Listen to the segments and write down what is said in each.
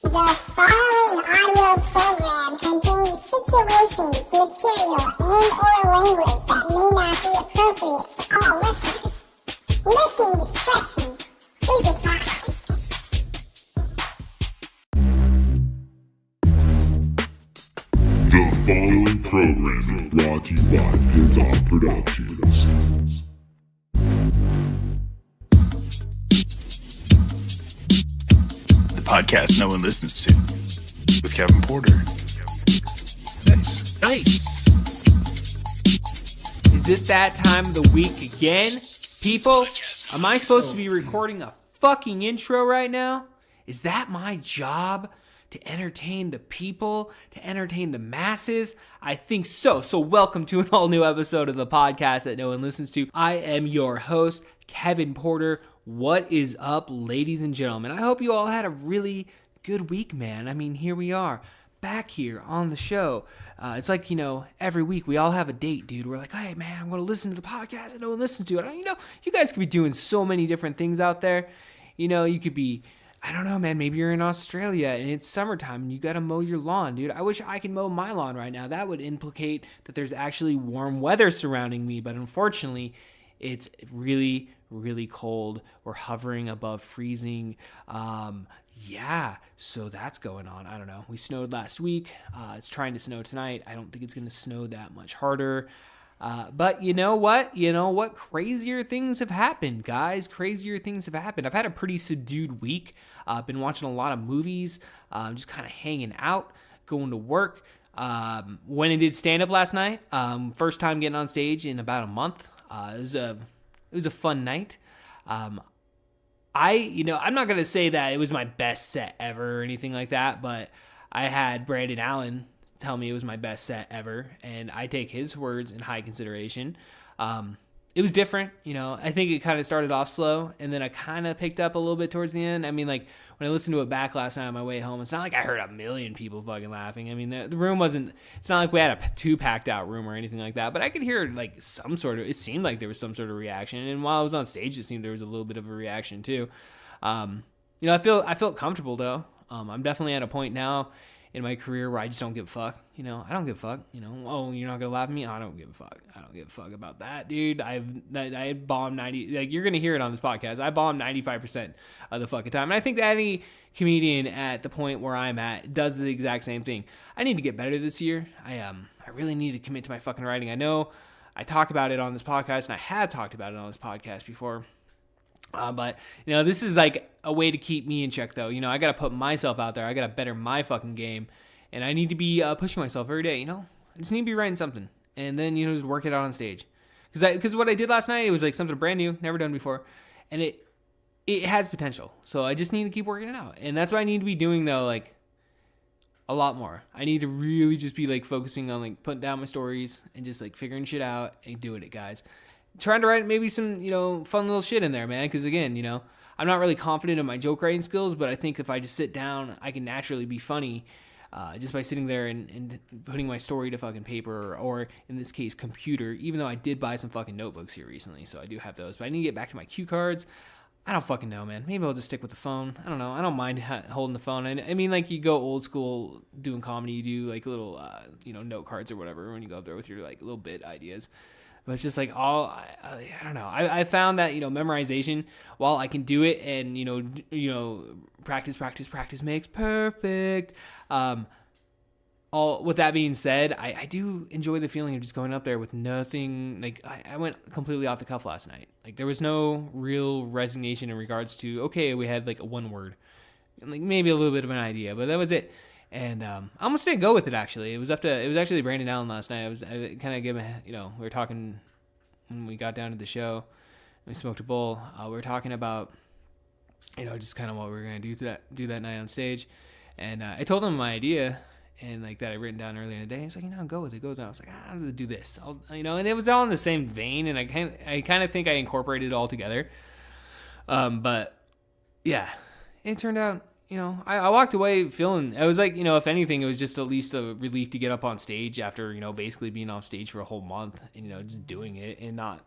The following audio program contains situations, material, and/or language that may not be appropriate for all listeners. Listening discretion is advised. The following program is brought to you by Pizza Productions. The podcast no one listens to with Kevin Porter. Nice. Is it that time of the week again? People, am I supposed to be recording a fucking intro right now? Is that my job? To entertain the people? To entertain the masses? I think so. So welcome to an all new episode of the podcast that no one listens to. I am your host, Kevin Porter. What is up, ladies and gentlemen? I hope you all had a really good week, man. I mean, here we are, back here on the show. It's like, every week we all have a date, dude. We're like, hey, man, I'm going to listen to the podcast and no one listens to it. You guys could be doing so many different things out there. You could be, I don't know, man, maybe you're in Australia and it's summertime and you got to mow your lawn, dude. I wish I could mow my lawn right now. That would implicate that there's actually warm weather surrounding me, but unfortunately, it's really, really cold. We're hovering above freezing. So that's going on. I don't know. We snowed last week. It's trying to snow tonight. I don't think it's going to snow that much harder. But you know what? Crazier things have happened, guys. Crazier things have happened. I've had a pretty subdued week. I've been watching a lot of movies, just kind of hanging out, going to work. When I did stand-up last night, first time getting on stage in about a month. It was a fun night. I'm not going to say that it was my best set ever or anything like that, but I had Brandon Allen tell me it was my best set ever, and I take his words in high consideration. It was different, I think it kind of started off slow, and then I kind of picked up a little bit towards the end. I mean, like, when I listened to it back last night on my way home, it's not like I heard a million people fucking laughing. I mean, the room wasn't, it's not like we had a too packed out room or anything like that, but I could hear, like, it seemed like there was some sort of reaction, and while I was on stage, it seemed there was a little bit of a reaction, too. I felt comfortable, though. I'm definitely at a point now in my career where I just don't give a fuck. I don't give a fuck. Oh, you're not gonna laugh at me? I don't give a fuck. I don't give a fuck about that, dude. I bombed 90. Like, you're gonna hear it on this podcast. I bombed 95% of the fucking time, and I think that any comedian at the point where I'm at does the exact same thing. I need to get better this year. I really need to commit to my fucking writing. I know I talk about it on this podcast, and I have talked about it on this podcast before. But this is like a way to keep me in check, though. I got to put myself out there. I got to better my fucking game. And I need to be pushing myself every day, I just need to be writing something. And then, just work it out on stage. Because what I did last night, it was like something brand new, never done before. And it has potential. So I just need to keep working it out. And that's what I need to be doing, though, like, a lot more. I need to really just be, like, focusing on, like, putting down my stories and just, like, figuring shit out and doing it, guys. Trying to write maybe some, fun little shit in there, man. Because, again, I'm not really confident in my joke writing skills, but I think if I just sit down, I can naturally be funny just by sitting there and putting my story to fucking paper or, in this case, computer, even though I did buy some fucking notebooks here recently, so I do have those. But I need to get back to my cue cards. I don't fucking know, man. Maybe I'll just stick with the phone. I don't know. I don't mind holding the phone. I mean, like, you go old school doing comedy, you do, like, little, note cards or whatever when you go up there with your, like, little bit ideas. But it's just like I don't know. I found that, memorization, while I can do it and, practice makes perfect. With that being said, I do enjoy the feeling of just going up there with nothing. Like, I went completely off the cuff last night. Like, there was no real resignation in regards to, okay, we had like one word, and like maybe a little bit of an idea, but that was it. And I almost didn't go with it, actually. It was actually Brandon Allen last night. I kind of gave him, we were talking when we got down to the show, and we smoked a bowl. We were talking about, just kind of what we were going to do that night on stage. And I told him my idea, and like that I'd written down earlier in the day. He's like, go with it, go with it. I was like, I'm going to do this. And it was all in the same vein, and I kind of think I incorporated it all together. But yeah, it turned out, I walked away feeling, I was like, if anything, it was just at least a relief to get up on stage after, basically being off stage for a whole month and, just doing it and not,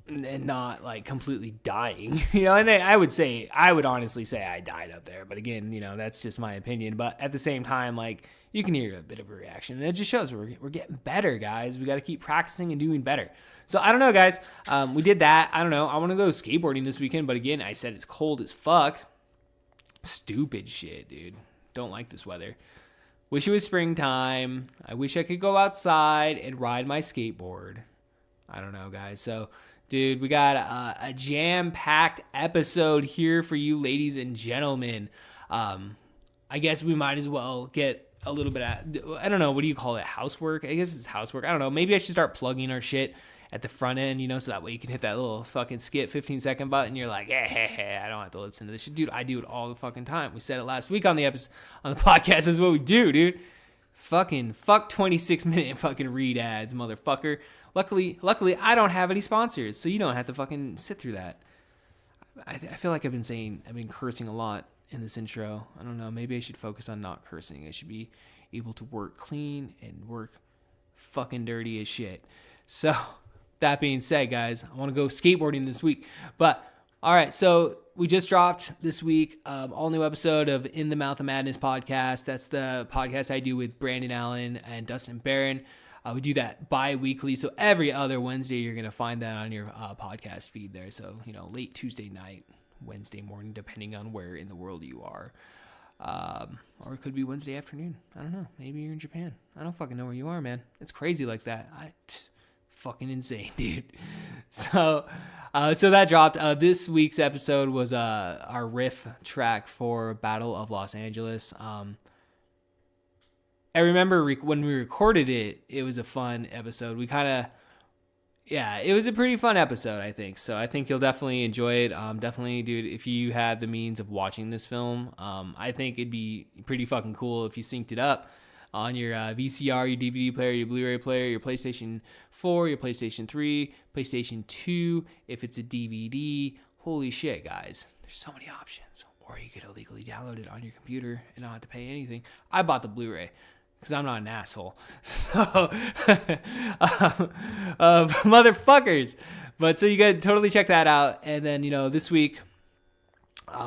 and not like completely dying, you know. And I would honestly say I died up there, but again, you know, that's just my opinion. But at the same time, like, you can hear a bit of a reaction, and it just shows we're getting better, guys. We got to keep practicing and doing better. So I don't know, guys. We did that. I don't know. I want to go skateboarding this weekend, but again, I said it's cold as fuck. Stupid shit, dude. Don't like this weather. Wish it was springtime. I wish I could go outside and ride my skateboard. I don't know, guys. So, dude, we got a jam-packed episode here for you, ladies and gentlemen. I guess we might as well get a little bit of, I don't know, what do you call it? Housework? I guess it's housework. I don't know. Maybe I should start plugging our shit at the front end, you know, so that way you can hit that little fucking skip 15-second button. You're like, hey, I don't have to listen to this shit. Dude, I do it all the fucking time. We said it last week on the episode, on the podcast. That's what we do, dude. Fuck 26-minute fucking read ads, motherfucker. Luckily, I don't have any sponsors, so you don't have to fucking sit through that. I feel like I've been cursing a lot in this intro. I don't know. Maybe I should focus on not cursing. I should be able to work clean and work fucking dirty as shit. So, that being said, guys, I want to go skateboarding this week. But, all right, so we just dropped this week all new episode of In the Mouth of Madness podcast. That's the podcast I do with Brandon Allen and Dustin Barron. We do that bi-weekly, so every other Wednesday you're going to find that on your podcast feed there. So, you know, late Tuesday night, Wednesday morning, depending on where in the world you are. Or it could be Wednesday afternoon. I don't know. Maybe you're in Japan. I don't fucking know where you are, man. It's crazy like that. Fucking insane, dude. So that dropped. This week's episode was our riff track for Battle of Los Angeles. I remember when we recorded it, it was a fun episode. It was a pretty fun episode, I think. So I think you'll definitely enjoy it. Definitely, dude, if you have the means of watching this film, I think it'd be pretty fucking cool if you synced it up on your VCR, your DVD player, your Blu-ray player, your PlayStation 4, your PlayStation 3, PlayStation 2, if it's a DVD. Holy shit, guys. There's so many options. Or you could illegally download it on your computer and not have to pay anything. I bought the Blu-ray because I'm not an asshole. So, motherfuckers. But so you gotta totally check that out. And then, you know, this week,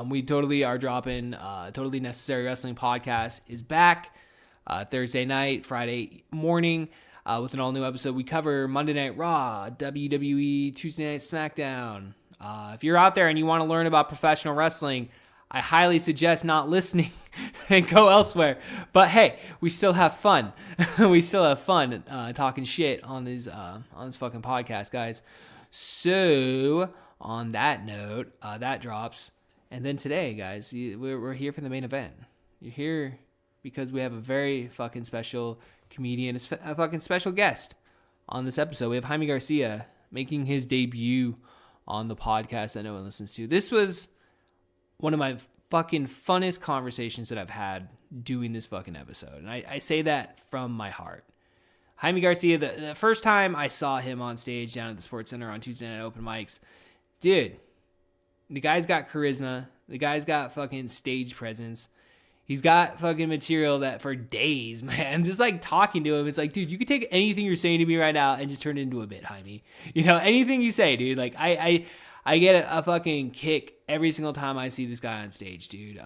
we totally are dropping Totally Necessary Wrestling Podcast is back. Thursday night, Friday morning, with an all-new episode. We cover Monday Night Raw, WWE, Tuesday Night SmackDown. If you're out there and you want to learn about professional wrestling, I highly suggest not listening and go elsewhere. But hey, we still have fun. We still have fun talking shit on this fucking podcast, guys. So, on that note, that drops. And then today, guys, we're here for the main event. You're here because we have a very fucking special comedian, a fucking special guest on this episode. We have Jaime Garcia making his debut on the podcast that no one listens to. This was one of my fucking funnest conversations that I've had doing this fucking episode. And I say that from my heart. Jaime Garcia, the first time I saw him on stage down at the Sports Center on Tuesday night open mics, dude, the guy's got charisma. The guy's got fucking stage presence. He's got fucking material that for days, man, just like talking to him, it's like, dude, you could take anything you're saying to me right now and just turn it into a bit, Jaime. You know, anything you say, dude. Like, I get a fucking kick every single time I see this guy on stage, dude.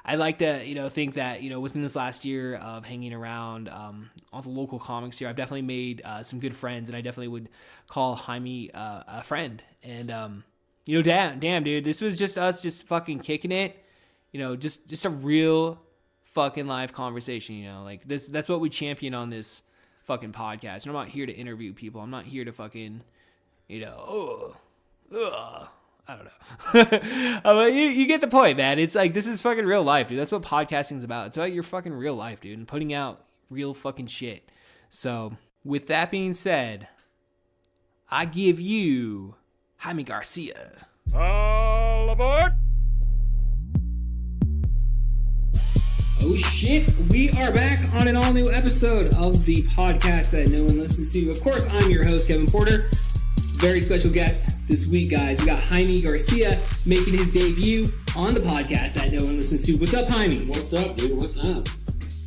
I like to, you know, think that, you know, within this last year of hanging around all the local comics here, I've definitely made some good friends, and I definitely would call Jaime a friend. And, you know, damn, dude, this was just us just fucking kicking it. You know, just a real fucking live conversation, you know, like that's what we champion on this fucking podcast. And I'm not here to interview people. I'm not here to fucking, you know, I don't know. But you get the point, man. It's like, this is fucking real life, dude. That's what podcasting's about. It's about your fucking real life, dude, and putting out real fucking shit. So with that being said, I give you Jaime Garcia. All aboard! Oh shit, we are back on an all-new episode of the podcast that no one listens to. Of course, I'm your host, Kevin Porter. Very special guest this week, guys. We got Jaime Garcia making his debut on the podcast that no one listens to. What's up, Jaime? What's up, dude? What's up?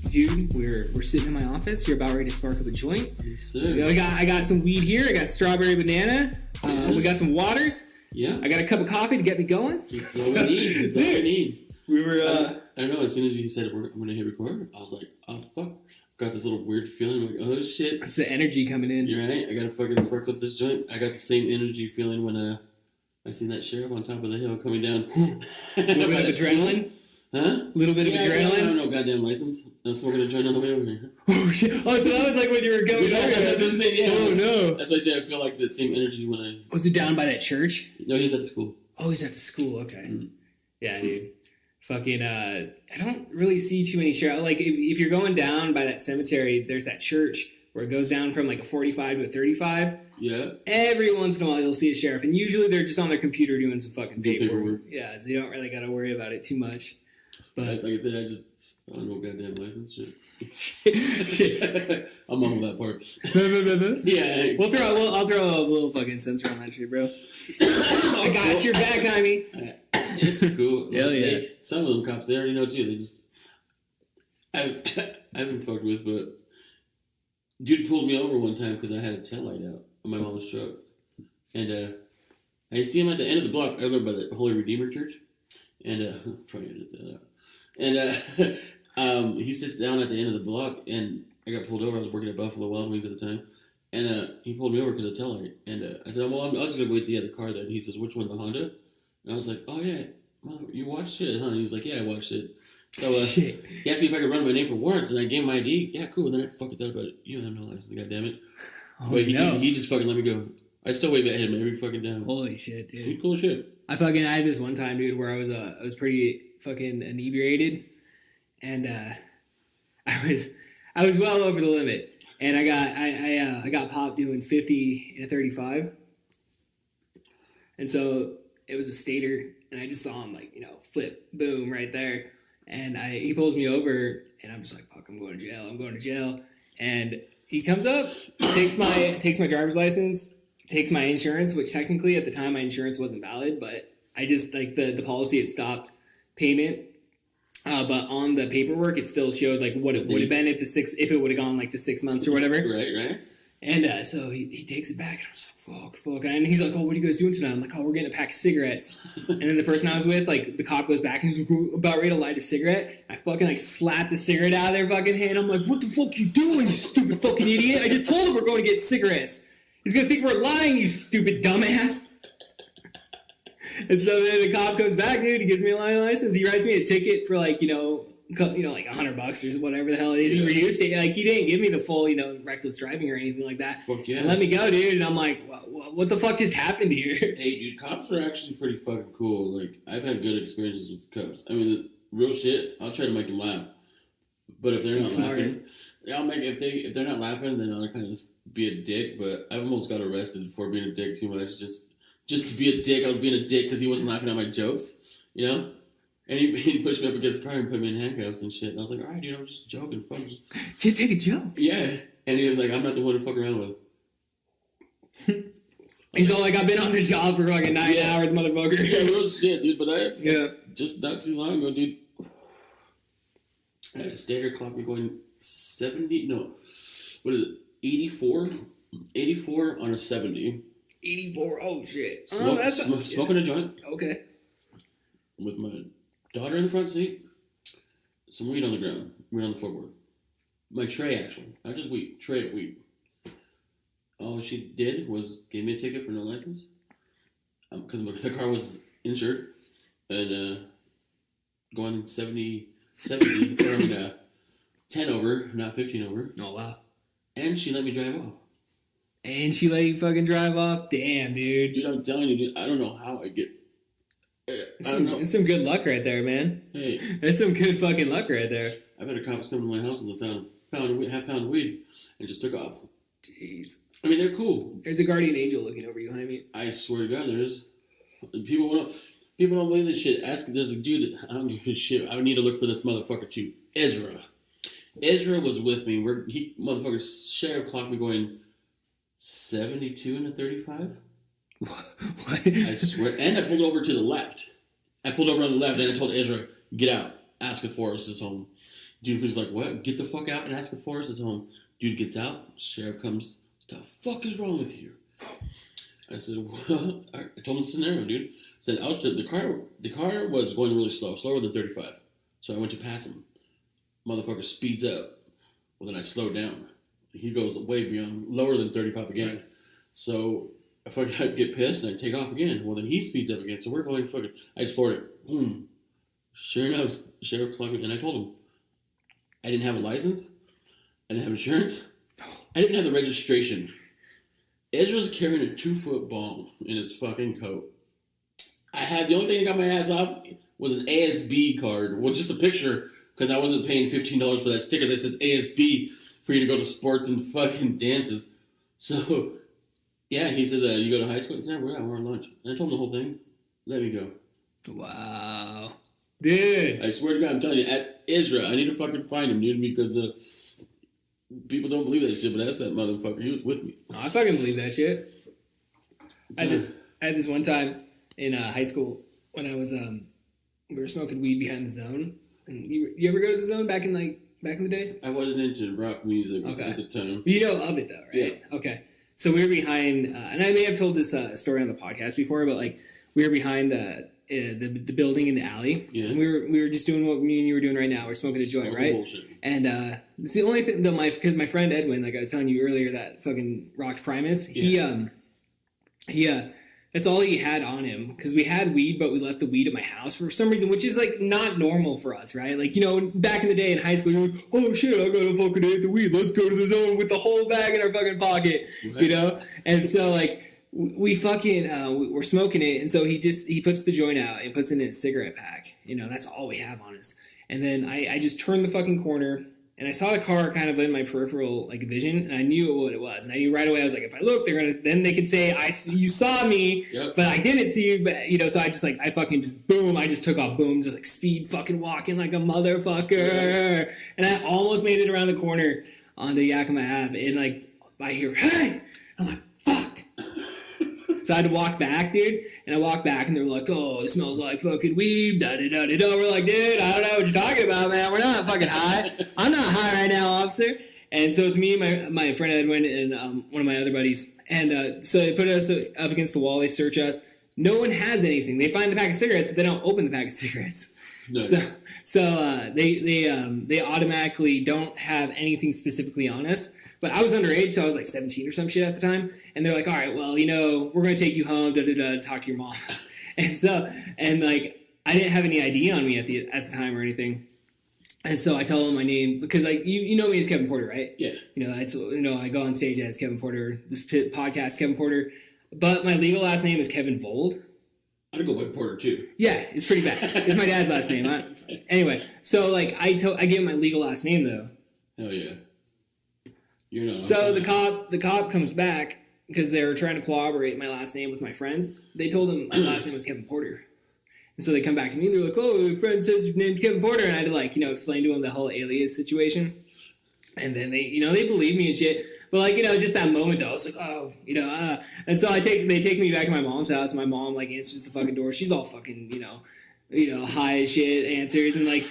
dude, we're sitting in my office. You're about ready to spark up a joint. Yes, sir. I got some weed here. I got strawberry banana. We got some waters. Yeah. I got a cup of coffee to get me going. That's what we need. That's what we need. We were. I don't know. As soon as you said I'm going to hit record, I was like, oh fuck. Got this little weird feeling. Like, oh shit. It's the energy coming in. You're right. I gotta fucking spark up this joint. I got the same energy feeling when I seen that sheriff on top of the hill coming down. A little bit of adrenaline. Huh? A little bit of adrenaline. I don't know, goddamn license. I'm smoking a joint on the way over here. Oh shit! Oh, so that was like when you were going over. That's what I'm saying. Yeah. Oh no! That's why I say I feel like that same energy when I. Was it down by that church? No, he's at the school. Oh, he's at the school. Okay. Yeah, dude. Fucking. I don't really see too many sheriff. Like if you're going down by that cemetery, there's that church where it goes down from like a 45 to a 35. Yeah. Every once in a while, you'll see a sheriff, and usually they're just on their computer doing some fucking paperwork. Paperwork. Yeah, so you don't really got to worry about it too much. But like I said, I don't know goddamn license shit. I'm on that part. Yeah. I'll throw a little fucking sensor on that shit, bro. I got your back, Jaime. It's cool. Hell yeah. Some of them cops, they already know too. They just I've been fucked with, but dude pulled me over one time because I had a taillight out on my mom's truck, and I see him at the end of the block. I live by the Holy Redeemer Church, and probably edit that out. And he sits down at the end of the block, and I got pulled over. I was working at Buffalo Wild Wings at the time, and he pulled me over because of taillight. And I said, "Well, I was just gonna wait to get the car there." And he says, "Which one, the Honda?" And I was like, "Oh yeah, Mom, you watched it, huh?" And he was like, "Yeah, I watched it." So Shit. he asked me if I could run my name for warrants, and I gave him my ID. Yeah, cool. And then I fucking thought about it. You have no license, goddammit. Oh, But no. he just fucking let me go. I still wave at him every fucking time. Holy shit, dude. Dude, cool shit. I had this one time, dude, where I was pretty fucking inebriated, and I was well over the limit, and I got popped doing 50 in a 35, and so it was a stater, and I just saw him like flip, boom, right there, and he pulls me over, and I'm just like, fuck, I'm going to jail, and he comes up, takes my driver's license, takes my insurance, which technically at the time my insurance wasn't valid, but I just like the policy had stopped payment. But on the paperwork, it still showed like what it would have been if it would have gone like to 6 months or whatever. Right. And so he takes it back, and I was like, fuck. And he's like, oh, what are you guys doing tonight? I'm like, oh, we're getting a pack of cigarettes. And then the person I was with, like, the cop goes back and he's like, about ready to light a cigarette. I fucking like slapped the cigarette out of their fucking hand. I'm like, what the fuck you doing, you stupid fucking idiot? I just told him we're going to get cigarettes. He's gonna think we're lying, you stupid dumbass. And so then the cop comes back, dude. He gives me a license. He writes me a ticket for like like $100 or whatever the hell it is. Yeah. He reduced it. Like he didn't give me the full reckless driving or anything like that. Fuck yeah. And let me go, dude. And I'm like, what the fuck just happened here? Hey, dude, cops are actually pretty fucking cool. Like, I've had good experiences with cops. I mean, the real shit, I'll try to make them laugh. But if they're not laughing, I'll make if they're not laughing, then I'll kind of just be a dick. But I almost got arrested for being a dick too much. Just to be a dick, I was being a dick because he wasn't laughing at my jokes, And he pushed me up against the car and put me in handcuffs and shit. And I was like, all right, dude, I'm just joking. Fuck. Can't take a joke. Yeah. And he was like, I'm not the one to fuck around with. He's all like, I've been on the job for fucking 9 hours, motherfucker. Yeah, real shit, dude. But just not too long ago, dude. I had a stater clock me going 70, no, what is it, 84? 84 on a 70. 84, oh shit. Smoking a joint. Okay. With my daughter in the front seat. Some weed on the ground. Weed on the floorboard. My tray, actually. Not just weed. Tray of weed. All she did was gave me a ticket for no license. Because the car was insured. And going 70, or 10 over, not 15 over. Oh, wow. And she let me drive off. And she let you fucking drive off? Damn, dude. Dude, I'm telling you, dude, I don't know how I get... I don't know. It's some good luck right there, man. Hey. That's some good fucking luck right there. I've had a cops come to my house and they found half pound of weed and just took off. Jeez. I mean, they're cool. There's a guardian angel looking over you, Jaime. I swear to God, there is. People don't believe this shit. There's a dude, I don't give a shit. I need to look for this motherfucker too. Ezra was with me. Motherfucker, sheriff clocked me going 72 and a 35. What? I swear. And I pulled over to the left. I pulled over on the left and I told Ezra, get out. Ask if Forrest is home. Dude was like, what? Get the fuck out and ask if Forrest is home. Dude gets out. Sheriff comes. What the fuck is wrong with you? I said, well, I told him the scenario, dude. I said, the car was going really slow, slower than 35. So I went to pass him. Motherfucker speeds up. Well, then I slowed down. He goes way beyond, lower than 35 again. Right. So if I get pissed and I take off again, well, then he speeds up again. So we're going fucking, I just floored it. Boom. Sure enough, Sheriff clocked me, and I told him, I didn't have a license. I didn't have insurance. I didn't have the registration. Ezra's carrying a 2-foot bomb in his fucking coat. The only thing that got my ass off was an ASB card. Well, just a picture, because I wasn't paying $15 for that sticker that says ASB for you to go to sports and fucking dances. So, yeah, he says, you go to high school? He said, we're on lunch. And I told him the whole thing. Let me go. Wow. Dude. I swear to God, I'm telling you, at Ezra, I need to fucking find him, dude, because people don't believe that shit, but that's that motherfucker. He was with me. Oh, I fucking believe that shit. I had this one time in high school when I was, we were smoking weed behind the Zone. And you ever go to the Zone back in the day? I wasn't into rock music at the time. You know of it though, right? Yeah. Okay. So we were behind, and I may have told this story on the podcast before, but like we were behind the building in the alley. Yeah. And we were just doing what me and you were doing right now. We're smoking a joint, right? Bullshit. And it's the only thing that because my friend Edwin, like I was telling you earlier, that fucking rocked Primus. Yeah. He that's all he had on him, because we had weed, but we left the weed at my house for some reason, which is like not normal for us, right? Like, you know, back in the day in high school, you're like, oh shit, I got a fucking eighth of weed. Let's go to the Zone with the whole bag in our fucking pocket, right. You know? And so like we fucking we're smoking it, and so he puts the joint out and puts it in a cigarette pack. You know, that's all we have on us. And then I just turned the fucking corner, and I saw the car kind of in my peripheral like vision, and I knew what it was. And I knew right away. I was like, if I look, then they could say you saw me, yep. But I didn't see you. But you know, so I fucking just boom. I just took off, boom, just like speed fucking walking like a motherfucker. Yeah. And I almost made it around the corner onto Yakima Ave, and like I hear, hey, I'm like, fuck. So I had to walk back, dude. And I walked back, and they're like, oh, it smells like fucking weed. Da-da-da-da-da. We're like, dude, I don't know what you're talking about, man. We're not fucking high. I'm not high right now, officer. And so it's me, my friend Edwin, and one of my other buddies. And so they put us up against the wall. They search us. No one has anything. They find the pack of cigarettes, but they don't open the pack of cigarettes. Nice. So they automatically don't have anything specifically on us. But I was underage, so I was like 17 or some shit at the time. And they're like, all right, well, you know, we're going to take you home, talk to your mom. And like, I didn't have any ID on me at the time or anything. And so I tell them my name, because like, you know me as Kevin Porter, right? Yeah. I go on stage as Kevin Porter, this podcast, Kevin Porter. But my legal last name is Kevin Vold. I'd go by Porter too. Yeah, it's pretty bad. It's my dad's last name. Anyway, so like, I give him my legal last name though. Hell yeah. So the cop comes back because they were trying to corroborate my last name with my friends. They told him my last name was Kevin Porter. And so they come back to me and they're like, oh, your friend says your name's Kevin Porter. And I had to like, explain to him the whole alias situation. And then they believe me and shit. But just that moment though, I was like, oh, and so they take me back to my mom's house, and my mom like answers the fucking door. She's all fucking, high as shit answers, and like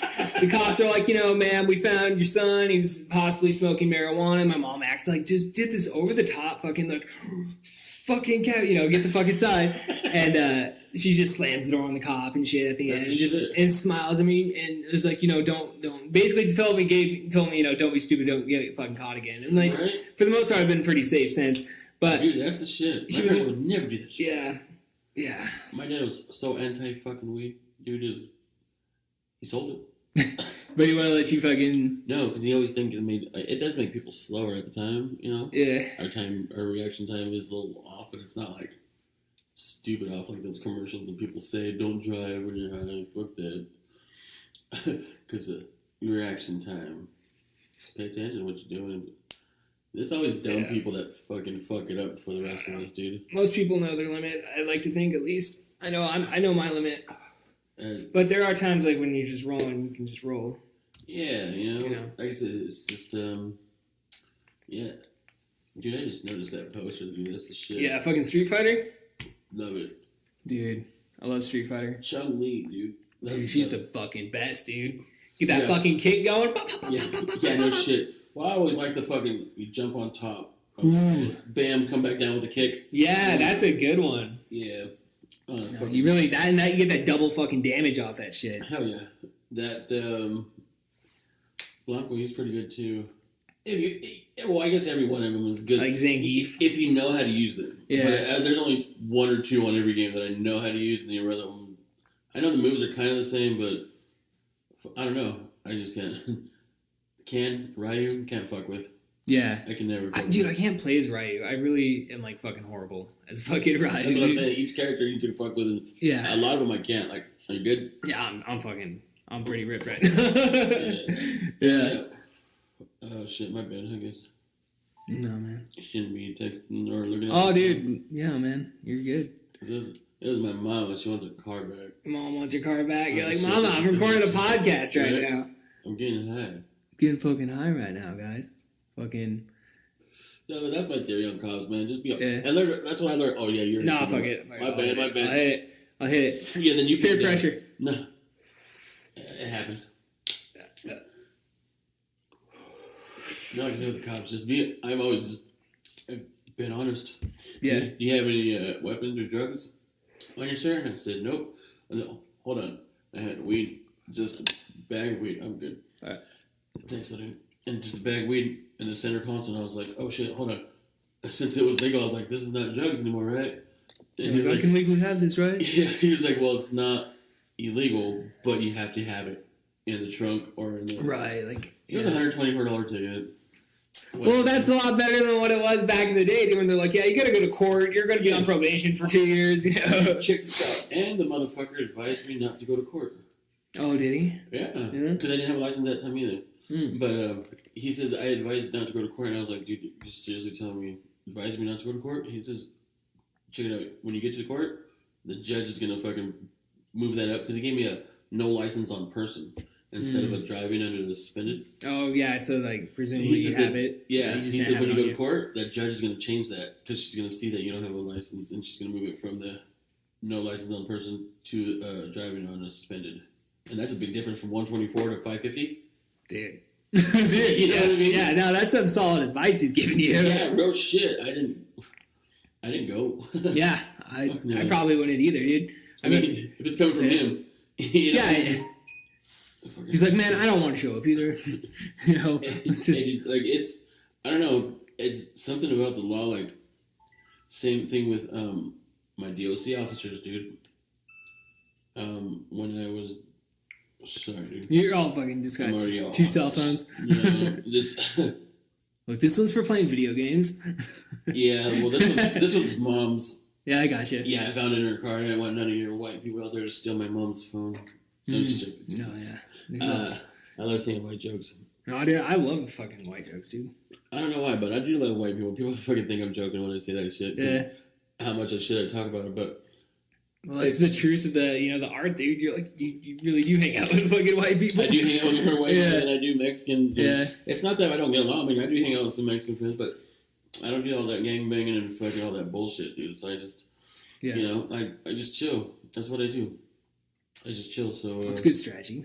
the cops are like, ma'am, we found your son. He's possibly smoking marijuana. And my mom acts like just did this over the top, fucking like, fucking cat, get the fucking side, and she just slams the door on the cop and shit at the end, and smiles at me, and it was like, don't basically just told me, don't be stupid, don't get fucking caught again, and like right? For the most part, I've been pretty safe since. But dude, that's the shit. My dad would never do that shit. Yeah. My dad was so anti fucking weed. Dude, he sold it. But he want to let you fucking... No, because he always thinks it does make people slower at the time, Yeah. Our reaction time is a little off, but it's not like stupid off like those commercials that people say, don't drive when you're high. Fuck that. Because your reaction time. Just pay attention to what you're doing. There's always dumb people that fucking fuck it up for the rest of us, dude. Most people know their limit. I like to think, at least. I know my limit. But there are times like when you're just rolling, you can just roll. Yeah, like I said, it's just yeah. Dude, I just noticed that poster, dude. That's the shit. Yeah, fucking Street Fighter. Love it, dude. I love Street Fighter. Chun-Li, dude. She's the fucking best, dude. Get that fucking kick going. Yeah, no shit. Well, I always like the fucking, you jump on top. Bam, come back down with a kick. Yeah, that's a good one. Yeah. You really, that you get that double fucking damage off that shit. Hell yeah. That, Blanco, he's pretty good too. Well, I guess every one of them is good. Like Zangief. If you know how to use them. Yeah. But there's only one or two on every game that I know how to use, and the other one, I know the moves are kind of the same, but I don't know. I just can't. Ryu, can't fuck with. Yeah. I can never. Dude, I can't play as Ryu. I really am like fucking horrible as fucking Ryu. That's what I'm saying. Each character you can fuck with, and yeah. A lot of them I can't. Like, are you good? Yeah, I'm pretty ripped right now. yeah. Oh shit, my bad. I guess. No, man. You shouldn't be texting or looking at. Oh, dude. Yeah, man. You're good. It was my mom, and she wants her car back. Mom wants your car back. You're like, Mama, I'm recording a podcast right now. I'm getting high. Getting fucking high right now, guys. Fucking. No, but that's my theory on cops, man. Just be yeah. And that's what I learned. Oh yeah, you're. Nah, fuck it. My bad. I'll hit it. Yeah, then you peer pressure. No, it happens. No, I can say with the cops. Just be. I've been honest. Yeah. Do you have any weapons or drugs on your shirt? And I said nope. No, hold on. I had weed, just a bag of weed. I'm good. All right. Thanks, I didn't. And just a bag of weed in the center console. And I was like, oh shit, hold on. Since it was legal, I was like, this is not drugs anymore, right? And he was I can legally have this, right? Yeah. He was like, well, it's not illegal, but you have to have it in the trunk or in the. Right, like. It was a $124 ticket. Well, that's a lot better than what it was back in the day, dude, when they're like, yeah, you gotta go to court, you're gonna be on probation for 2 years. You know? Check this out. And the motherfucker advised me not to go to court. Oh, did he? Yeah. Because I didn't have a license that time either. But he says, I advised not to go to court. And I was like, dude, you're seriously telling me, advise me not to go to court? He says, check it out. When you get to the court, the judge is gonna fucking move that up. Because he gave me a no license on person. Instead of a driving under the suspended. Oh, yeah, so, like, presumably you have it. Yeah, he said when you go to court, that judge is going to change that because she's going to see that you don't have a license and she's going to move it from the no license on person to driving on a suspended. And that's a big difference from 124 to 550. Dude. Dude, you know what I mean? Yeah, no, that's some solid advice he's giving you. Yeah, real shit. I didn't go. Yeah, I probably wouldn't either, dude. I mean, if it's coming from him, you know. Yeah, he's like, man, I don't want to show up either. You know, like it's, I don't know, it's something about the law. Like, same thing with my DOC officers, dude. When I was, sorry, dude. You're all fucking just got two cell phones. No, this. Look, this one's for playing video games. Yeah, well, this one's mom's. Yeah, I got you. Yeah, I found it in her car, and I want none of your white people out there to steal my mom's phone. No, yeah. I love saying white jokes. No, dude, I love fucking white jokes, dude. I don't know why, but I do love white people. People fucking think I'm joking when I say that shit. Yeah. How much I should I talk about it, but. Well, it's the truth of the art, dude. You're like, you really do hang out with fucking white people. I do hang out with more white people than I do Mexicans. Yeah. It's not that I don't get along. I mean, I do hang out with some Mexican friends, but I don't do all that gangbanging and fucking all that bullshit, dude. So I just, you know, I just chill. That's what I do. I just chill. So it's good strategy.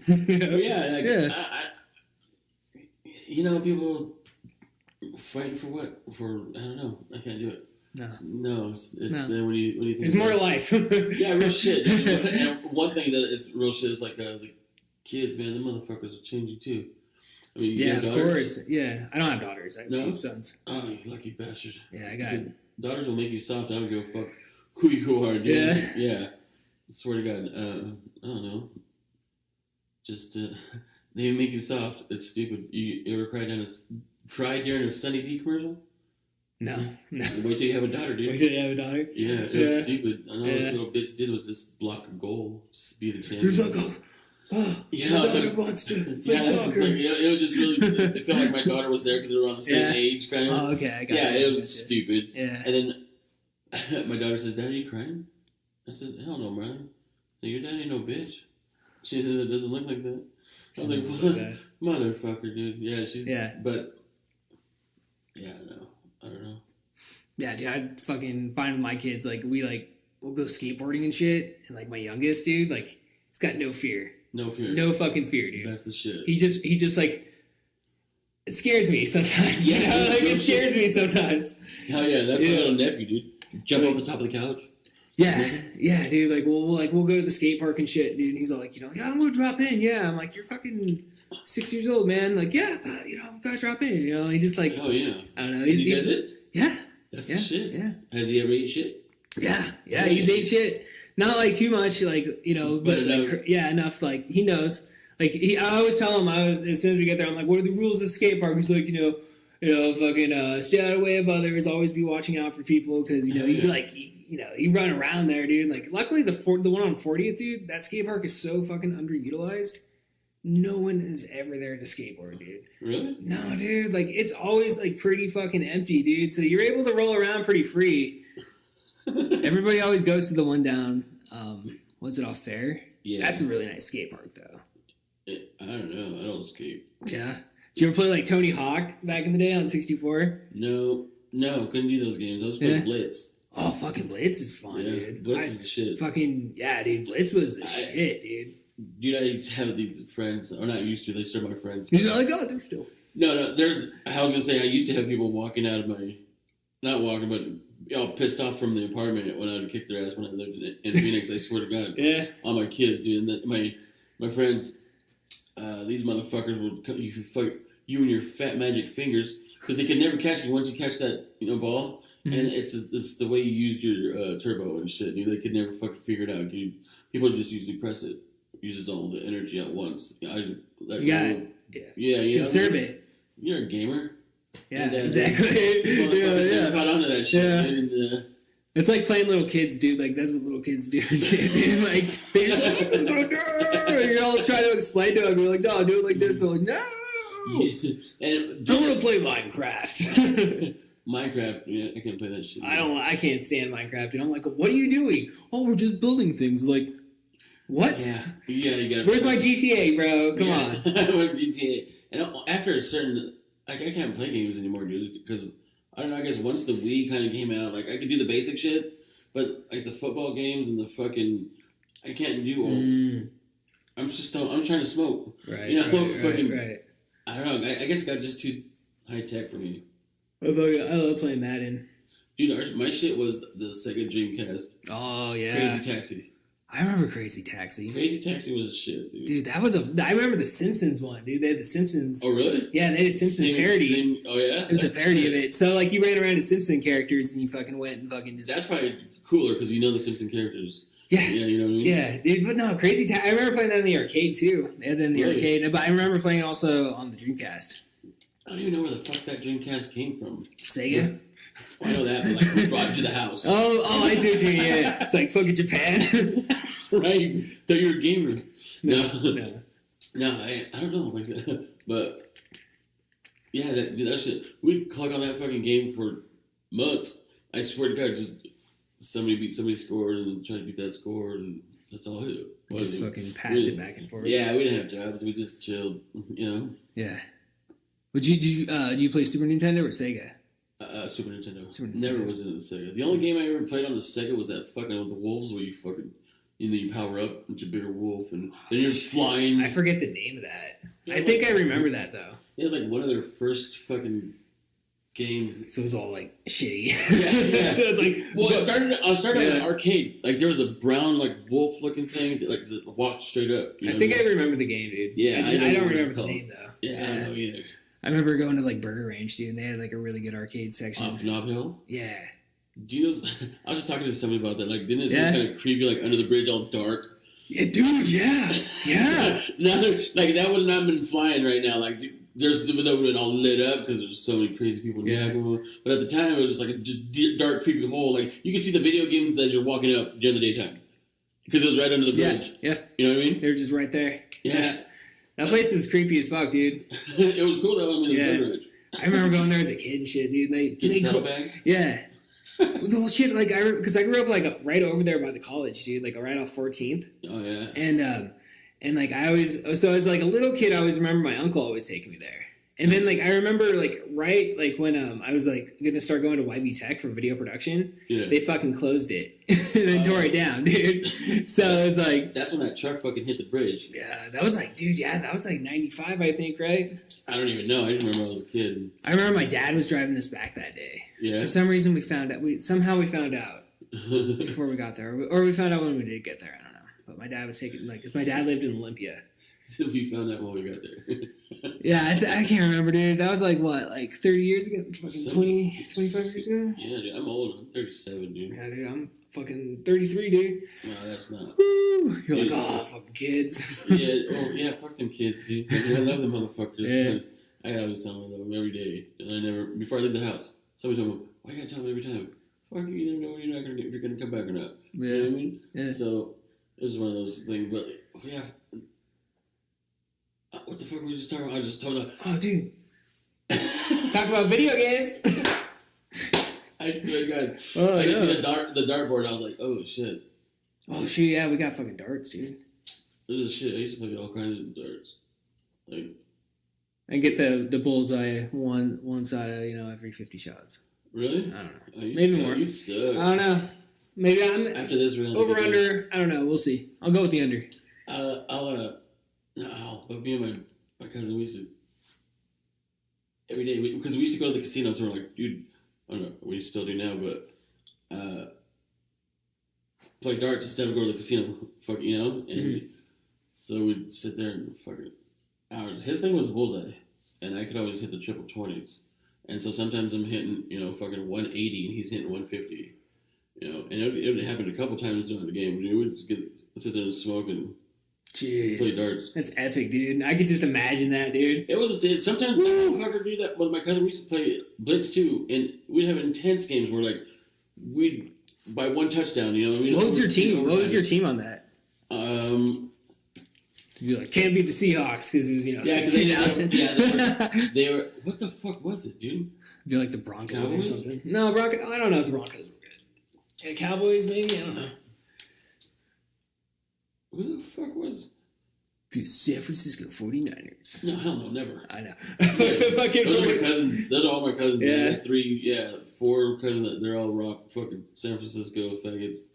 You know, people fighting for what? For I don't know. I can't do it. No, it's when you think there's more life. Yeah, real shit. And one thing that is real shit is like the kids, man. The motherfuckers will change you too. I mean, you have of daughters? course. Yeah, I don't have daughters. I have two sons. Oh, you lucky bastard. Yeah, I got it. Daughters will make you soft. I don't give a fuck who you are, dude. Yeah. I swear to God. I don't know. Just they make you soft. It's stupid. You ever cried during a Sunny D commercial? No. Wait till you have a daughter, dude. Wait till you have a daughter? Yeah, it was stupid. And all the little bitch did was just block a goal, just be the champion. He's like, my daughter wants to play soccer. It was just really, it felt like my daughter was there because they were on the same age, kind of. Oh, okay, I got it. Yeah, it was stupid. Yeah. And then my daughter says, Dad, are you crying? I said, hell no, Brian. So your dad ain't no bitch. She said, it doesn't look like that. I was like, what? Motherfucker, dude. Yeah, she's, but, yeah, I don't know. Yeah, dude, I'd fucking find with my kids, like, we'll go skateboarding and shit, and, like, my youngest, dude, like, he's got no fear. No fear. No fucking fear, dude. That's the shit. He just like, it scares me sometimes. Yeah, You know? Like, it scares me sometimes. Hell yeah, that's my little nephew, dude. Jump off the top of the couch. Yeah, dude. Like, we'll go to the skate park and shit, dude. And he's all like, yeah, I'm gonna drop in. Yeah, I'm like, you're fucking 6 years old, man. Like, yeah, I've gotta drop in. You know, and he's just like, oh yeah. I don't know. He does it. Yeah, That's the shit. Yeah. Has he ever ate shit? Yeah. He's ate shit. Not like too much, like but enough. like, enough. Like he knows. Like I always tell him. As soon as we get there, I'm like, what are the rules of the skate park? He's like, fucking stay out of the way of others. Always be watching out for people because you run around there, dude. Like, luckily the one on 40th, dude. That skate park is so fucking underutilized. No one is ever there to skateboard, dude. Really? No, dude. Like, it's always like pretty fucking empty, dude. So you're able to roll around pretty free. Everybody always goes to the one down. Was it off Fair? Yeah. That's a really nice skate park, though. I don't know. I don't skate. Yeah. Did you ever play like Tony Hawk back in the day on 64? No, couldn't do those games. I was playing Blitz. Oh, fucking Blitz is fun, dude. Blitz is the shit. Fucking, dude. Blitz was the shit, dude. Dude, I used to have these friends, or not used to, they still my friends. You're like, oh, they're still. No, I was going to say, I used to have people walking out of not walking, but all pissed off from the apartment when I would kick their ass when I lived in Phoenix, I swear to God. Yeah. All my kids, dude. And my friends, these motherfuckers would fight you and your fat magic fingers because they could never catch you once you catch that ball. Mm-hmm. And it's the way you used your turbo and shit, dude. They could never fucking figure it out, dude. People just usually press it. Uses all the energy at once. You got it. Yeah, conserve it. You're a gamer. Yeah, and, exactly. Yeah. Caught onto that shit. Yeah. And, it's like playing little kids, dude. Like, that's what little kids do. Dude. Like, they just like, and you're all trying to explain to them. You're like, no, do it like this. They're like, no. And I want to play Minecraft. Minecraft, yeah, I can't play that shit. I can't stand Minecraft. And I'm like, what are you doing? Oh, we're just building things. Like, what? Yeah, you gotta. Where's my GTA, bro? Come on. GTA. And after a certain, I can't play games anymore, dude, because I don't know. I guess once the Wii kind of came out, like I could do the basic shit, but like the football games and the fucking, I can't do all. I'm trying to smoke. Right. Right. I don't know. I guess it got just too high tech for me. I love playing Madden. Dude, my shit was the Sega Dreamcast. Oh yeah. Crazy Taxi. I remember Crazy Taxi. Crazy Taxi was shit, dude. Dude, I remember the Simpsons one, dude. They had the Simpsons. Oh, really? Yeah, they had a Simpsons parody. Oh, yeah? It was a parody of it. So, like, you ran around as Simpson characters and you fucking went and fucking just... That's probably cooler because you know the Simpson characters. Yeah. Yeah, you know what I mean? Yeah, dude. But no, Crazy Taxi... I remember playing that in the arcade, too. They had that in the arcade. But I remember playing it also on the Dreamcast. I don't even know where the fuck that Dreamcast came from. Sega? Well, I know that, but like, who brought it to the house? Oh, I see what you mean. Yeah. It's like fucking Japan. Right? Thought you were a gamer. No. I don't know. Like that. But, yeah, that shit. We'd click on that fucking game for months. I swear to God, just somebody scored and tried to beat that score, and that's all it was. Just fucking pass it back and forth. Yeah, we didn't have jobs. We just chilled, Yeah. Would you do you play Super Nintendo or Sega? Super Nintendo. Never was into the Sega. The only game I ever played on the Sega was that fucking with the wolves where you fucking, you power up into a bigger wolf and then you're flying. I forget the name of that. I think I remember that though. It was like one of their first fucking games. So it was all like shitty. Yeah. So it's like, well, I started at an arcade. Like there was a brown like wolf looking thing that walked straight up. I think I remember the game, dude. Yeah, I don't remember the name though. Yeah, I don't know either. I remember going to like Burger Ranch, dude, and they had like a really good arcade section. Off Knob Hill? Yeah. Do you know? I was just talking to somebody about that. Like, didn't it seem kind of creepy, like under the bridge, all dark? Yeah, dude. Yeah. Now, like that would not have been flying right now. Like, there's the window been all lit up because there's so many crazy people. Yeah. But at the time, it was just like a dark, creepy hole. Like you could see the video games as you're walking up during the daytime because it was right under the bridge. Yeah. You know what I mean? They were just right there. Yeah. That place was creepy as fuck, dude. It was cool though. I mean, it was rich. I remember going there as a kid and shit, dude. They saddlebags? Yeah. The whole shit, like, because I grew up, like, right over there by the college, dude. Like, right off 14th. Oh, yeah. And like, I always, so as, like, a little kid, I always remember my uncle always taking me there. And then like I remember like right like when I was like gonna start going to YV Tech for video production, they fucking closed it and then tore it down, dude. So it's like that's when that truck fucking hit the bridge. Yeah, that was like, dude, that was like 95, I think, right? I don't even know. I didn't remember I was a kid. I remember my dad was driving this back that day. Yeah. For some reason we found out before we got there, or we found out when we did get there. I don't know. But my dad was taking because my dad lived in Olympia. So we found out when we got there. Yeah, I can't remember, dude. That was like, what, like 30 years ago? Fucking 20, 25 years ago? Yeah, dude. I'm old. I'm 37, dude. Yeah, dude. I'm fucking 33, dude. No, that's not. Woo! You're like, oh, fucking kids. Yeah, fuck them kids, dude. I love them motherfuckers. Yeah. I always tell them I love them every day. And before I leave the house, somebody told me, why you gotta tell them every time? Fuck you never know when if you're gonna come back or not. Yeah. You know what I mean? Yeah. So, this is one of those things. But, yeah. What the fuck were we just talking about? I just told her. Oh, dude. Talk about video games. I swear to God. Oh, I just see the dartboard. I was like, oh, shit. Oh, shit, yeah, we got fucking darts, dude. This is shit. I used to play all kinds of darts. Like, and get the bullseye one side of, every 50 shots. Really? I don't know. Oh, Maybe suck. more. You suck. I don't know. Maybe I'm After this, we're gonna over under. I don't know. We'll see. I'll go with the under. But me and my cousin, we used to every day because we used to go to the casino. So we're like, dude, I don't know. We still do now, but play darts instead of go to the casino. Fuck, and so we'd sit there and fucking hours. His thing was the bullseye, and I could always hit the triple 20s. And so sometimes I'm hitting, fucking 180, and he's hitting 150. And it would happen a couple times during the game. We would just sit there and smoke and play darts. That's epic, dude. I could just imagine that, dude. Sometimes motherfucker do that with my cousin. We used to play Blitz too, and we'd have intense games where we'd by one touchdown. What was your team? What was your team on that? You're like, can't beat the Seahawks because it was, 15,000. They were. What the fuck was it, dude? You're like the Broncos Cowboys? or something. No, I don't know if the Broncos were good. And Cowboys, maybe? I don't know. Who the fuck was? San Francisco 49ers. No, hell no, never. I know. Those are my cousins. Those are all my cousins. Yeah. 4 cousins. They're all rock fucking San Francisco faggots.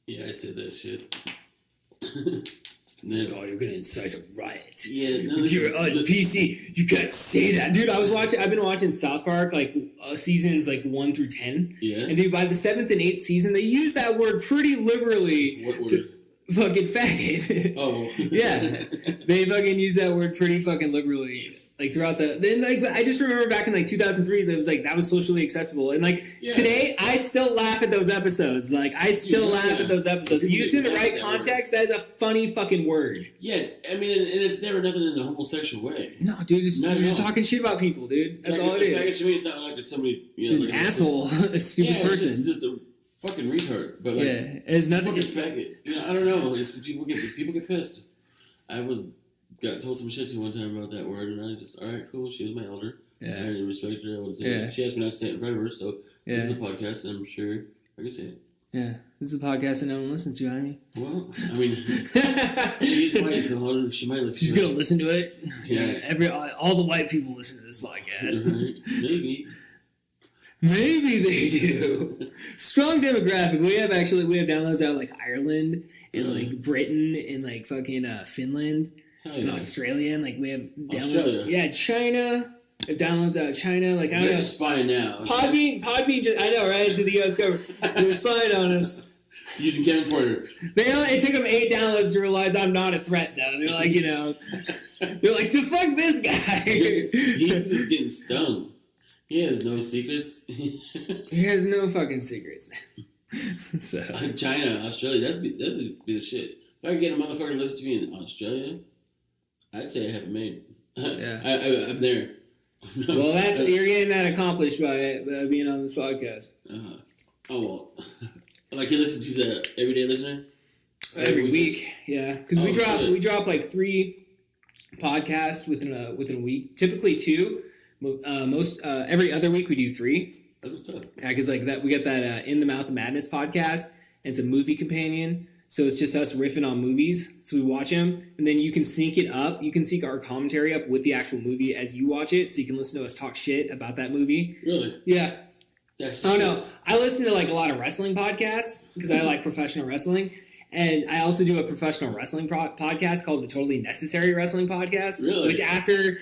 Yeah, I said that shit. You're going to incite a riot. Yeah, no, you're on PC. You can't say that, dude. I've been watching South Park seasons 1 through 10. Yeah. And dude, by the 7th and 8th season, they use that word pretty liberally. What word? Fucking faggot. Oh. Yeah. They fucking use that word pretty fucking liberally. Throughout I just remember back in 2003 that was socially acceptable. And today, I still laugh at those episodes. I still laugh at those episodes. Used in the right context, that is a funny fucking word. Yeah, I mean, and it's never nothing in a homosexual way. No, dude, you're just talking shit about people, dude. That's all it is. Faggot to me is not like it's somebody, an asshole, a stupid person. It's just a fucking retard. But it's nothing. Fucking faggot. I don't know. It's people get pissed. I got told some shit to one time about that word, and I just, all right, cool. She was my elder. Yeah. I respect her. I wouldn't say it. She asked me not to say it in front of her, so this is a podcast, and I'm sure I can say it. Yeah, this is a podcast that no one listens to, Jaime. Well, I mean, she's white, so she might listen. She's gonna listen to it. Yeah. All the white people listen to this podcast. Maybe they do. Strong demographic. We have downloads out of Ireland and Britain and fucking Finland and Australia, and we have downloads. Australia. Yeah, China. We have downloads out of China. I don't know. They're spying now. Podbean just, I know, right? It's the U.S. government. They're spying on us. Using Kevin Porter. It took them 8 downloads to realize I'm not a threat, though. They're like, they're like, the fuck this guy. He's just getting stung. He has no secrets. He has no fucking secrets. So China, Australia, that'd be the shit. If I could get a motherfucker to listen to me in Australia, I'd say I have it made. Yeah. I'm there. Well, you're getting that accomplished by being on this podcast. Oh, well. You listen to the everyday listener? Every week, yeah. Because we drop 3 podcasts within a week. Typically 2. Every other week we do 3. That's what's up. Yeah, because that we get that In the Mouth of Madness podcast, and it's a movie companion. So it's just us riffing on movies. So we watch them, and then you can sync it up. You can sync our commentary up with the actual movie as you watch it, so you can listen to us talk shit about that movie. Really? Yeah. That's No. I listen to like a lot of wrestling podcasts because I like professional wrestling. And I also do a professional wrestling podcast called the Totally Necessary Wrestling Podcast. Really? Which after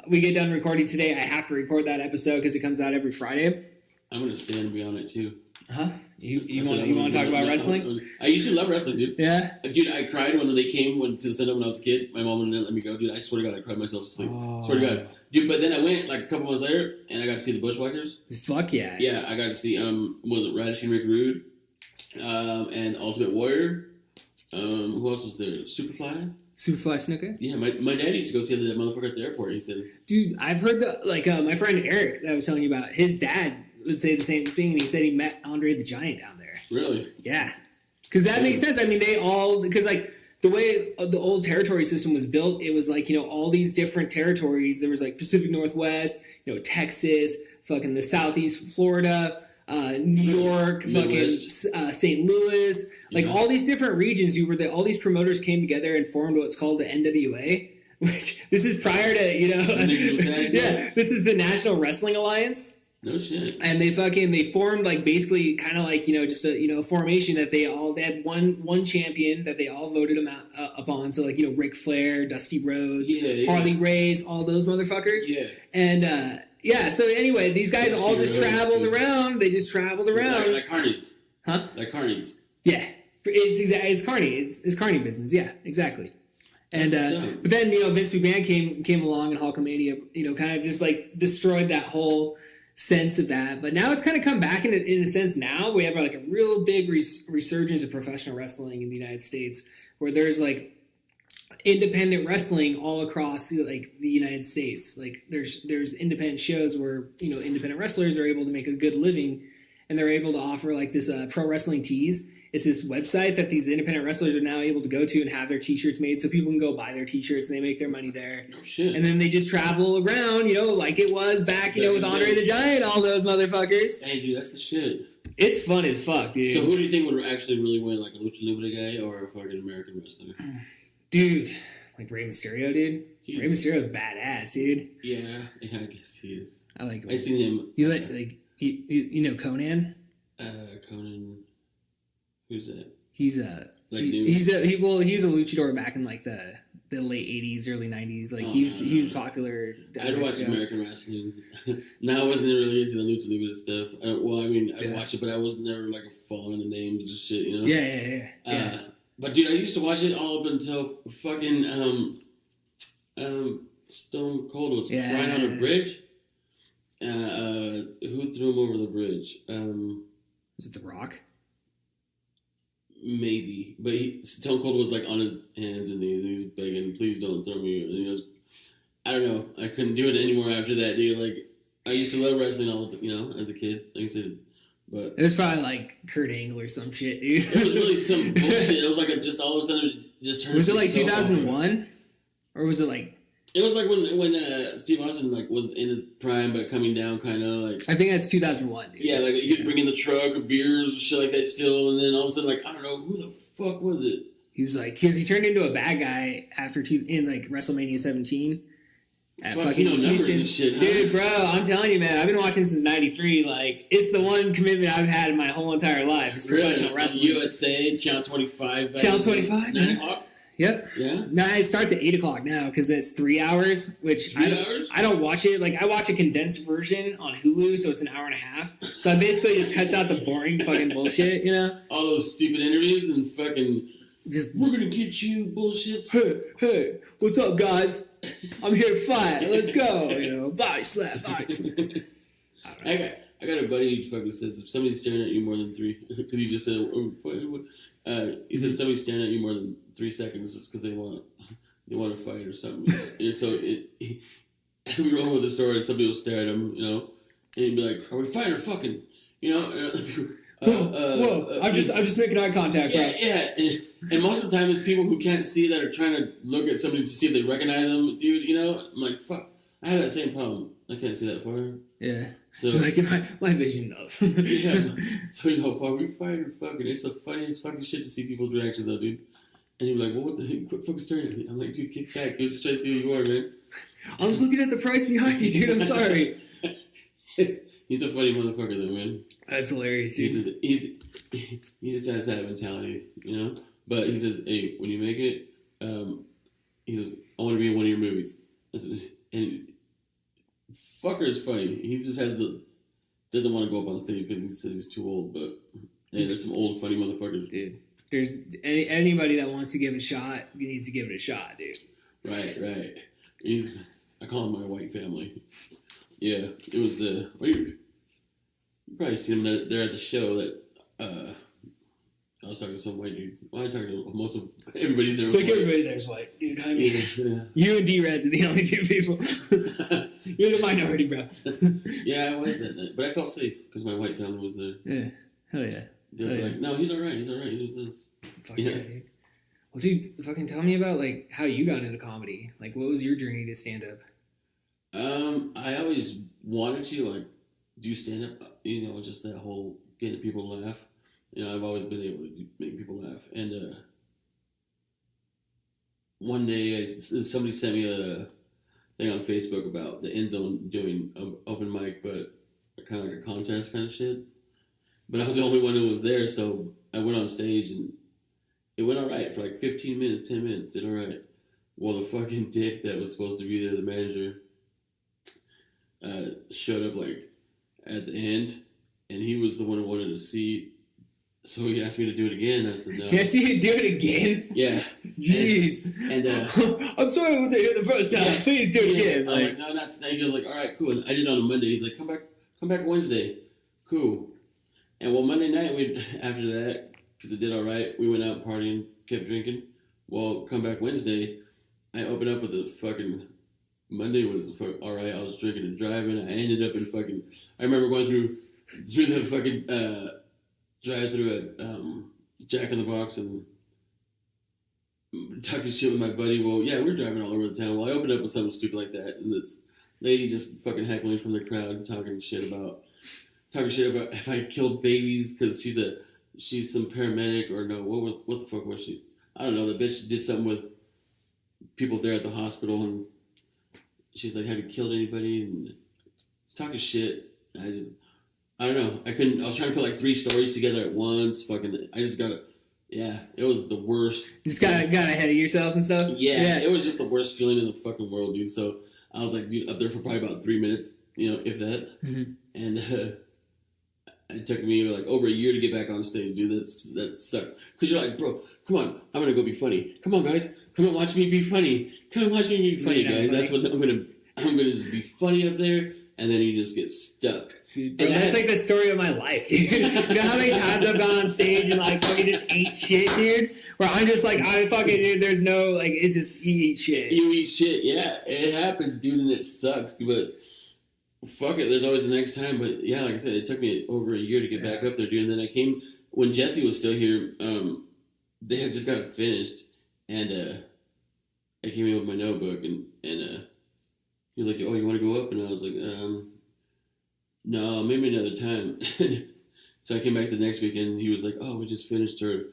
we get done recording today, I have to record that episode because it comes out every Friday. I'm going to stand and be on it too. Huh? You want to talk about wrestling? I used to love wrestling, dude. Yeah? Dude, I cried when they came to the center when I was a kid. My mom wouldn't let me go, dude. I swear to God, I cried myself to sleep. Oh. Swear to God. Dude, but then I went like a couple months later, and I got to see the Bushwhackers. Fuck yeah. Yeah, I got to see, was it Radish and Rick Rude, and Ultimate Warrior. Who else was there? Superfly? Superfly Snooker? Yeah, my dad used to go see that motherfucker at the airport. He said, Dude, I've heard my friend Eric that I was telling you about, his dad would say the same thing, and he said he met Andre the Giant down there. really? Yeah. Because that makes sense. I mean, because like the way the old territory system was built, it was like, all these different territories. There was like Pacific Northwest, Texas, fucking the Southeast Florida, New York, fucking St. Louis, like all these different regions. All these promoters came together and formed what's called the NWA, which this is prior to yeah, this is the National Wrestling Alliance. No shit. And they formed like basically kind of like just a formation that they had one champion that they all voted them upon. So like Ric Flair, Dusty Rhodes, Harley Race, all those motherfuckers. Yeah. And yeah. So anyway, these guys all just traveled around. They just traveled around like carnies. Huh? Like carnies. Yeah. It's carny. It's carny business. Yeah. Exactly. And but then Vince McMahon came along and Hulkamania kind of just like destroyed that whole sense of that. But now it's kind of come back in a sense. Now we have like a real big resurgence of professional wrestling in the United States, where there's like independent wrestling all across like the United States. Like there's independent shows where independent wrestlers are able to make a good living, and they're able to offer like this Pro Wrestling Tees. It's this website that these independent wrestlers are now able to go to and have their T-shirts made, so people can go buy their T-shirts and they make their money there. No shit. And then they just travel around, like it was back, with Andre the Giant, all those motherfuckers. Hey, dude, that's the shit. It's fun as fuck, dude. So who do you think would actually really win, like a Lucha Libre guy or a fucking American wrestler? Dude, like Rey Mysterio, dude. Rey Mysterio's badass, dude. Yeah, I guess he is. I like him. I seen him. You like you know Conan? Conan. Who's that? He's he was a luchador back in like the late 80s, early 90s. Like he was popular. I'd watch American wrestling. Now I wasn't really into the Lucha Libre stuff. I'd watch it, but I was never like following the names and shit, Yeah. But dude, I used to watch it all up until fucking Stone Cold was right on a bridge. Who threw him over the bridge? Is it The Rock? Maybe, but Stone Cold was like on his hands and knees, and he's begging, "Please don't throw me." And he goes, I don't know. I couldn't do it anymore after that, dude. Like I used to love wrestling all the as a kid, like I said. But it was probably like Kurt Angle or some shit, dude. It was really some bullshit. It was like just all of a sudden it just turned. Was it like 2001, or was it like? It was like when Steve Austin like was in his prime but coming down, kind of like. I think that's 2001. Dude. Yeah, like he'd bring in the truck of beers and shit like that still, and then all of a sudden like I don't know who the fuck was it. He was like, because he turned into a bad guy in like WrestleMania 17. Fucking Houston. And shit, huh? Dude, bro, I'm telling you, man, I've been watching since '93. Like, it's the one commitment I've had in my whole entire life. It's professional wrestling. USA Channel 25. Channel 25. 9 o'clock. Yep. Yeah. No, it starts at 8 o'clock now because it's 3 hours. Which I don't watch it. Like I watch a condensed version on Hulu, so it's an hour and a half. So it basically just cuts out the boring fucking bullshit, All those stupid interviews and fucking. Just we're gonna get you bullshit. Hey, what's up, guys? I'm here to fight. Let's go. Body slap. I got a buddy who fucking says if somebody's staring at you more than 3, because you just said, he said if somebody's staring at you more than 3 seconds, it's because they want to fight or something. So we roll with the story, and somebody will stare at him, and he'd be like, "Are we fighting or fucking?" Whoa! I'm just making eye contact. Yeah, yeah. And most of the time, it's people who can't see that are trying to look at somebody to see if they recognize them, dude. I'm like, fuck. I have that same problem. I can't see that far. Yeah. So Like my vision of. yeah. So you know, fuck, we fired fucking. It's the funniest fucking shit to see people's reaction though, dude. And you're like, well, what the heck? Quit fucking staring at me. I'm like, dude, kick back. You're just trying to see who you are, man. I was looking at the price behind you, dude. I'm sorry. He's a funny motherfucker, though, man. That's hilarious, dude. He just has that mentality, you know. But he says, hey, when you make it, he says, I want to be in one of your movies. And fucker is funny. He just doesn't want to go up on stage because he says he's too old. But yeah, there's some old funny motherfuckers, dude. There's anybody that wants to give it a shot needs to give it a shot, dude. Right. I call him my white family. Yeah, it was you probably seen him there at the show that I was talking to some white dude. Well, I talked to most of everybody there. It's like everybody there's white, dude. I mean, you and D-Raz are the only two people. You're the minority, bro. Yeah, I was that night, but I felt safe because my white family was there. Yeah, hell yeah. They were like, no, he's all right. He's with this. Fuck yeah, dude. Well, dude, fucking tell me about like how you got into comedy. Like, what was your journey to stand up? I always wanted to like do stand up. You know, just that whole getting people to laugh. You know, I've always been able to make people laugh. And one day, somebody sent me a thing on Facebook about the End Zone doing open mic, but kind of like a contest kind of shit. But I was the only one who was there, so I went on stage and it went all right for like 15 minutes, 10 minutes, did all right. Well, the fucking dick that was supposed to be there, the manager, showed up like at the end, and he was the one who wanted a seat. So he asked me to do it again. I said no. Can I see you do it again? Yeah. Jeez. And I'm sorry I wasn't here the first time. Yeah. Please do it again. I'm like, no, not tonight. He was like, all right, cool. And I did it on a Monday. He's like, come back Wednesday. Cool. And well, Monday night, after that, because it did all right, we went out partying, kept drinking. Well, come back Wednesday, I opened up with a fucking, Monday was all right. I was drinking and driving. I ended up in fucking, I remember going through the fucking drive-through at Jack in the Box and talking shit with my buddy. Well, yeah, we're driving all over the town. Well, I opened up with something stupid like that, and this lady just fucking heckling from the crowd, talking shit about if I killed babies because she's some paramedic or no, what the fuck was she? I don't know. The bitch did something with people there at the hospital, and she's like, "Have you killed anybody?" And it's talking shit. I don't know. I was trying to put like 3 stories together at once. Yeah, it was the worst. Just got ahead of yourself and stuff? Yeah, it was just the worst feeling in the fucking world, dude. So I was like, dude, up there for probably about 3 minutes, you know, if that. Mm-hmm. And it took me like over a year to get back on stage, dude. That sucked. Because you're like, bro, come on, I'm going to go be funny. Come on, guys. Come and watch me be funny. Come and watch me be funny, guys. That's what I'm going to just be funny up there. And then you just get stuck. Dude, bro, that's like the story of my life, dude. You know how many times I've gone on stage and like fucking just ate shit, dude? Where I'm just like, I fucking, dude, there's no, like, it's just you eat shit. You eat shit, yeah. It happens, dude, and it sucks. But fuck it, there's always the next time. But yeah, like I said, it took me over a year to get back up there, dude. And then I came, when Jesse was still here, they had just got finished. And I came in with my notebook and he was like, oh, you want to go up? And I was like, no, maybe another time. So I came back the next weekend, and he was like, oh, we just finished her.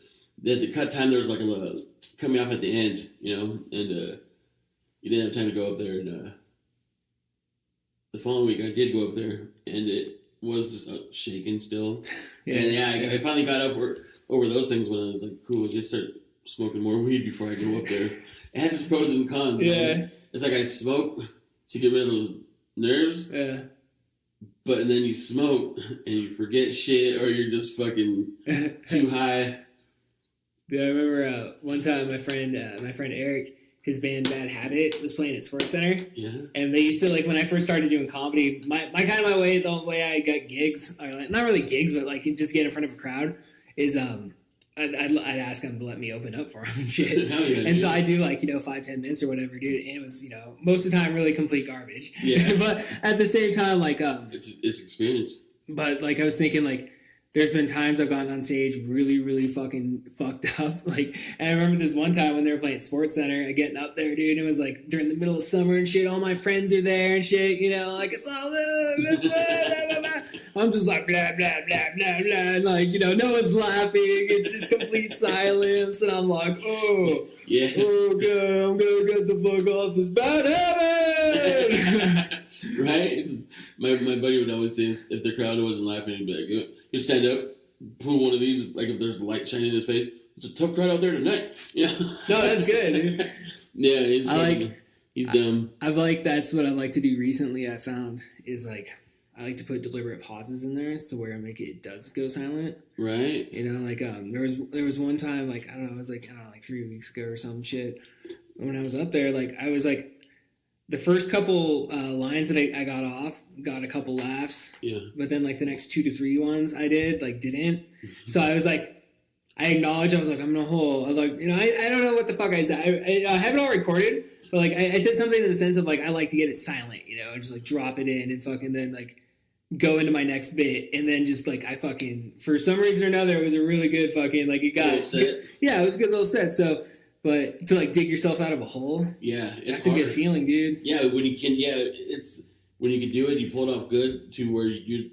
At the cut time, there was like a coming off at the end, you know, and you didn't have time to go up there. And the following week, I did go up there, and it was just shaking still. And yeah, I finally got over those things when I was like, cool, just start smoking more weed before I go up there. It has its pros and cons. Yeah. Man. It's like I smoke to get rid of those nerves. Yeah. But then you smoke and you forget shit, or you're just fucking too high. Yeah, I remember one time my friend Eric, his band Bad Habit was playing at Sports Center. Yeah. And they used to, like, when I first started doing comedy, the way I got gigs, or like, not really gigs, but like just get in front of a crowd, is I'd ask them to let me open up for them and shit. Yeah, and so I do, like, 5-10 minutes or whatever, dude. And it was, most of the time really complete garbage. Yeah. But at the same time, like, it's experience. But like I was thinking, like, there's been times I've gotten on stage really, really fucking fucked up. Like, and I remember this one time when they were playing Sports Center, getting up there, dude. It was like during the middle of summer and shit. All my friends are there and shit. You know, like it's all blah, blah, blah. I'm just like blah blah blah blah blah. And like, you know, no one's laughing. It's just complete silence, and I'm like, oh god, I'm gonna get the fuck off this bad habit. Right? My buddy would always say if the crowd wasn't laughing, he'd be like, you stand up, pull one of these, like if there's light shining in his face, it's a tough crowd out there tonight. Yeah. No, that's good, dude. Yeah, he's dumb. I've like, that's what I like to do recently, I found, is like, I like to put deliberate pauses in there to where it does go silent. Right. You know, like, there was one time, like, I don't know, it was like, 3 weeks ago or some shit, when I was up there, like, I was like, the first couple lines that I got off got a couple laughs. Yeah. But then like the next 2 to 3 ones I did like didn't. So I was like, I acknowledged. I was like, I'm in a hole. I was like, you know, I don't know what the fuck I said. I have it all recorded, but like I said something in the sense of like I like to get it silent, you know, and just like drop it in and fucking then like go into my next bit and then just like I fucking for some reason or another it was a really good fucking like it got yeah, it was a good little set. So. But to like dig yourself out of a hole, that's a good feeling, dude. Yeah, when you can, it's when you can do it, you pull it off good to where you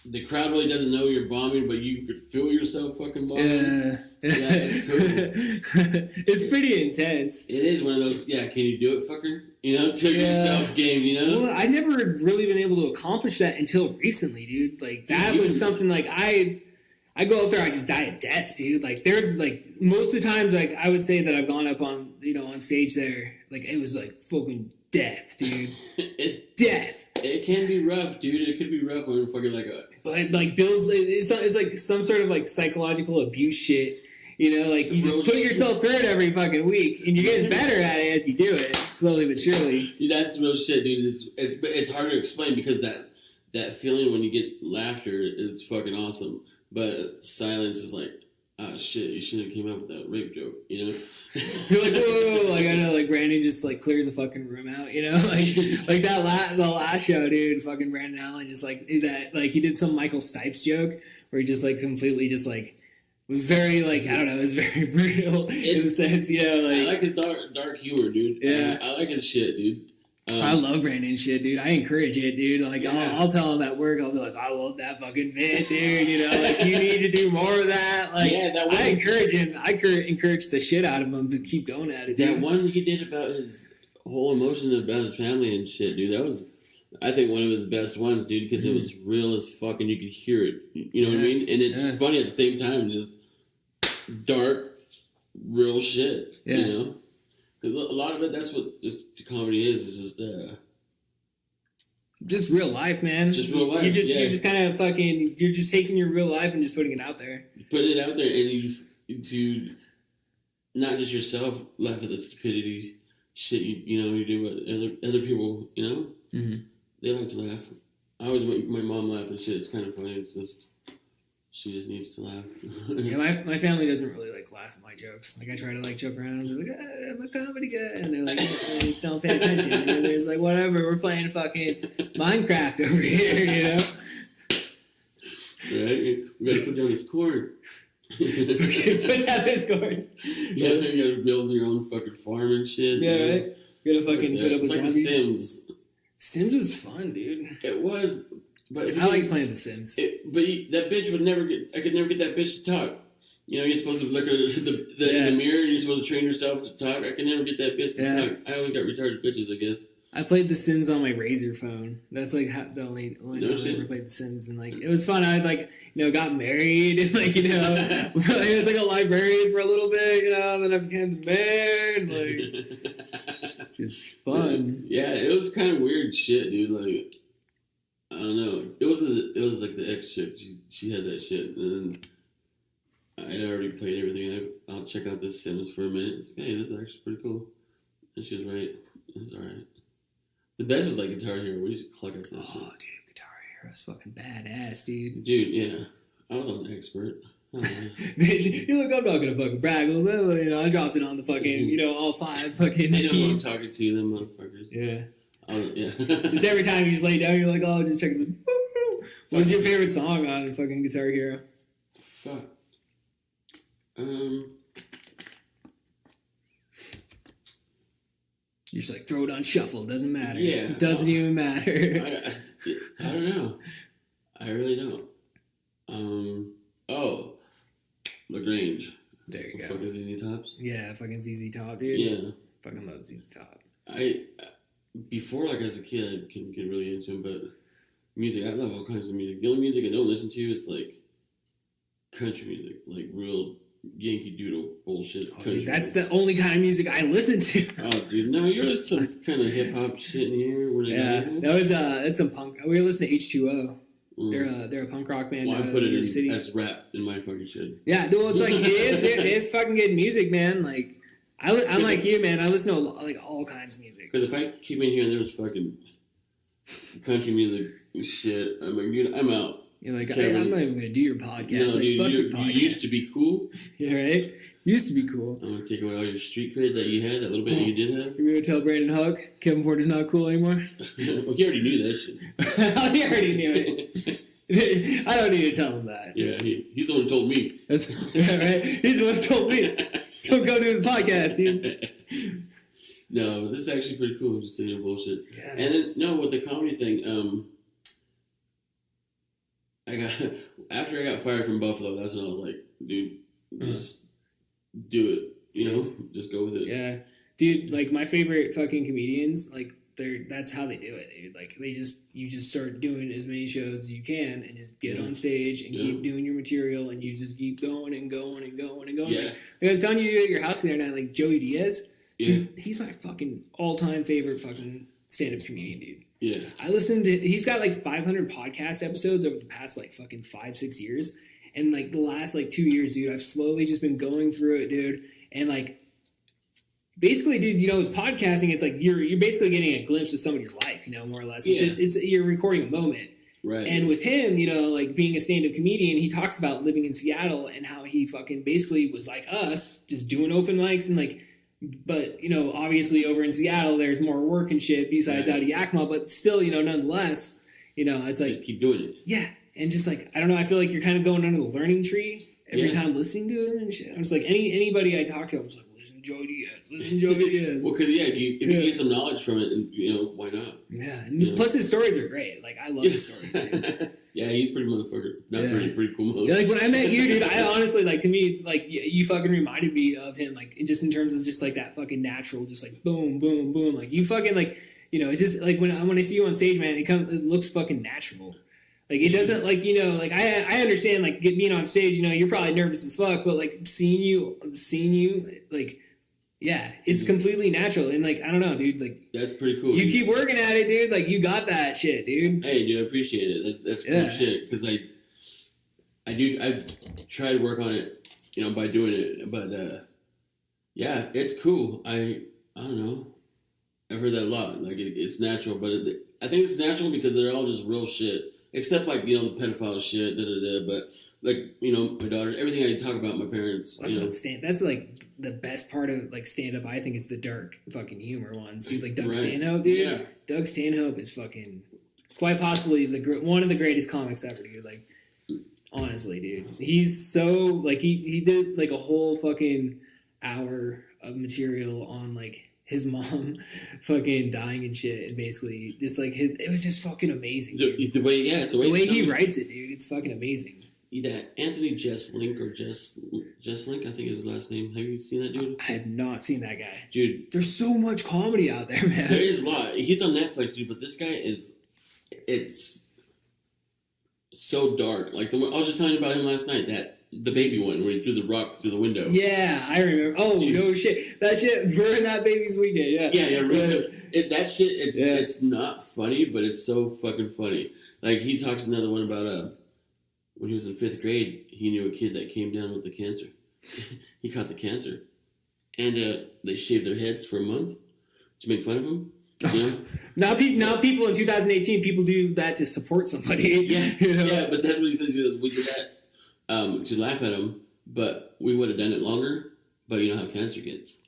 the crowd really doesn't know you're bombing, but you could feel yourself fucking bombing. Yeah, it's cool. It's pretty intense. It is one of those. Yeah, can you do it, fucker? You know, to yourself game. You know. Well, I never really been able to accomplish that until recently, dude. Like that was something like I go up there, I just die of death, dude. Like, there's, like, most of the times, like, I would say that I've gone up on, you know, on stage there, like, it was, like, fucking death, dude. Death. It can be rough, dude. It could be rough when fucking, like, But it, like, builds, it's, like, some sort of, like, psychological abuse shit. You know, like, you just put yourself through it every fucking week, and you're getting better at it as you do it, slowly but surely. That's real shit, dude. It's hard to explain because that feeling when you get laughter is fucking awesome. But silence is like, oh shit, you shouldn't have came up with that rape joke, you know? You're like, whoa, like I know, like Brandon just like clears the fucking room out, you know? Like the last show, dude, fucking Brandon Allen just like that, like he did some Michael Stipes joke where he just like completely just like was very like, I don't know, it was very brutal in a sense, you know? Like, I like his dark humor, dude. Yeah. I like his shit, dude. I love Brandon shit, dude. I encourage it, dude. Like, I'll tell him at work, I'll be like, I love that fucking bit, dude. You know, like, you need to do more of that. Like, I encourage him. I encourage the shit out of him to keep going at it, dude. That one he did about his whole emotion about his family and shit, dude. That was, I think, one of his best ones, dude, because it was real as fuck and you could hear it. You know what I mean? And it's funny at the same time, just dark, real shit, you know? Because a lot of it, that's what just comedy is just real life, man. Just real life. You're just kind of fucking, you're just taking your real life and just putting it out there. You put it out there and you not just yourself laugh at the stupidity shit you do, but other people, you know, they like to laugh. I always make my mom laugh and shit. It's kind of funny. It's just, she just needs to laugh. Yeah, my family doesn't really like laugh at my jokes. Like I try to like joke around and be like, I'm a comedy guy, and they're like, hey, just don't pay attention. And there's like, whatever, we're playing fucking Minecraft over here, you know. Right, we gotta put down this cord. Okay, put down this cord. Yeah, you gotta build your own fucking farm and shit. Yeah, right. You gotta fucking put up with zombies. It's like The Sims. Sims was fun, dude. It was. But I like playing The Sims. That bitch would never get. I could never get that bitch to talk. You know, you're supposed to look at in the mirror. And you're supposed to train yourself to talk. I could never get that bitch to talk. I only got retarded bitches, I guess. I played The Sims on my Razr phone. That's like the only time I ever played The Sims, and like it was fun. I like got married and like I was like a librarian for a little bit, and then I became the mayor. And, like just fun. Yeah, it was kind of weird shit, dude. Like. I don't know. It was like the ex chick. She had that shit, and I'd already played everything. I'll check out The Sims for a minute. It's like, hey, this is actually pretty cool. And she was right. It's all right. The best was like Guitar Hero. We used to cluck at this shit. Oh, dude, Guitar Hero is fucking badass, dude. Dude, yeah, I was an expert. You're like, I'm not gonna fucking brag a little bit. I dropped it on the fucking, all 5 fucking keys. I'm talking to them motherfuckers. Yeah. Yeah. Just every time you just lay down, you're like, oh, just check the. What was your favorite song on fucking Guitar Hero? Fuck. You're just like, throw it on shuffle. Doesn't matter. Yeah. It doesn't even matter. I don't know. I really don't. Oh, LaGrange. There you go. Fucking ZZ Tops. Yeah, fucking ZZ Top, dude. Yeah. Fucking love ZZ Top. Before, like, as a kid, I couldn't get really into him, but music, I love all kinds of music. The only music I don't listen to is, like, country music, like real Yankee Doodle bullshit. Oh, dude, that's the only kind of music I listen to. Oh, dude, no, you're just some kind of hip hop shit in here. Yeah, that's some punk. We were listening to H2O. They're a punk rock band. Well, I out put of it New York in City. as rap in my fucking shit. Yeah, well, it's like it's fucking good music, man. Like I'm like you, man. I listen to like all kinds of music. Because if I keep in here and there's fucking country music shit, I'm like, dude, I'm out. You're like, I'm not even gonna do your podcast. No, like, dude, fuck your you podcast. used to be cool. Yeah, right. Used to be cool. I'm gonna take away all your street cred that you had, that little bit that you did have. You're gonna tell Brandon Huck Kevin Porter's not cool anymore? Well, he already knew that shit. He already knew it. I don't need to tell him that. Yeah, he's the one who told me. That's right. He's the one who told me. Don't go do the podcast, dude. No, but this is actually pretty cool. Just sitting here bullshit. Yeah. And then with the comedy thing, after I got fired from Buffalo, that's when I was like, dude, just do it. You know, just go with it. Yeah, dude. Like my favorite fucking comedians, like that's how they do it, dude. Like you just start doing as many shows as you can and just get on stage and keep doing your material and you just keep going and going and going and going. Yeah. Like I was telling you at your house the other night, like Joey Diaz, dude, he's my fucking all-time favorite fucking stand-up comedian, dude. Yeah. I listened to, he's got like 500 podcast episodes over the past like fucking 5-6 years. And like the last like 2 years, dude, I've slowly just been going through it, dude. And like, basically, dude, you know, with podcasting, it's like you're basically getting a glimpse of somebody's life, you know, more or less. It's just, you're recording a moment. Right. And with him, you know, like being a stand-up comedian, he talks about living in Seattle and how he fucking basically was like us, just doing open mics and like, but, you know, obviously over in Seattle, there's more work and shit besides out of Yakima, but still, you know, nonetheless, you know, it's like... Just keep doing it. Yeah. And just like, I don't know, I feel like you're kind of going under the learning tree every time listening to him and shit. I'm just like, anybody I talk to, I'm just like, listen to Joey Diaz, listen to Joey Diaz. Well, because, if you get some knowledge from it, and you know, why not? Yeah. And plus his stories are great. Like, I love his stories, dude. Yeah, he's pretty motherfucker. Pretty cool motherfucker. Yeah, like when I met you, dude, I honestly, like, to me, like, you fucking reminded me of him, like, just in terms of just like that fucking natural, just like boom, boom, boom. Like, you fucking, like, you know, it's just like when I see you on stage, man, it looks fucking natural. Like, it doesn't, like, you know, like, I understand, like, being on stage, you know, you're probably nervous as fuck, but, like, seeing you, like, yeah, it's completely natural. And, like, I don't know, dude, like... That's pretty cool. You keep working at it, dude. Like, you got that shit, dude. Hey, dude, I appreciate it. That's cool shit. Because, I try to work on it, you know, by doing it. But, yeah, it's cool. I don't know. I've heard that a lot. Like, it's natural. But I think it's natural because they're all just real shit. Except, like, you know, the pedophile shit, but, like, you know, my daughter, everything I talk about my parents, That's, like, the best part of, like, stand-up, I think, is the dark fucking humor ones. Dude, like, Doug Stanhope, dude. Yeah. Doug Stanhope is fucking, quite possibly, one of the greatest comics ever, dude. Like, honestly, dude. He's so, like, he did, like, a whole fucking hour of material on, like, his mom fucking dying and shit, and basically just like it was just fucking amazing. The way he writes it, dude, it's fucking amazing. That Anthony Jeselnik or Jeselnik, I think is his last name. Have you seen that dude? I have not seen that guy. Dude, there's so much comedy out there, man. There is a lot. He's on Netflix, dude, but this guy it's so dark. Like I was just telling you about him last night, the baby one where he threw the rock through the window. Yeah, I remember. Oh, dude. No shit. That shit ruined that baby's weekend, yeah. Yeah, really. That shit, it's not funny, but it's so fucking funny. Like, he talks another one about, when he was in 5th grade, he knew a kid that came down with the cancer. He caught the cancer. And they shaved their heads for a month to make fun of him. You know? Now people in 2018, people do that to support somebody. Yeah, you know? Yeah, but that's what he says. He goes, we did that to laugh at him, but we would have done it longer. But you know how cancer gets.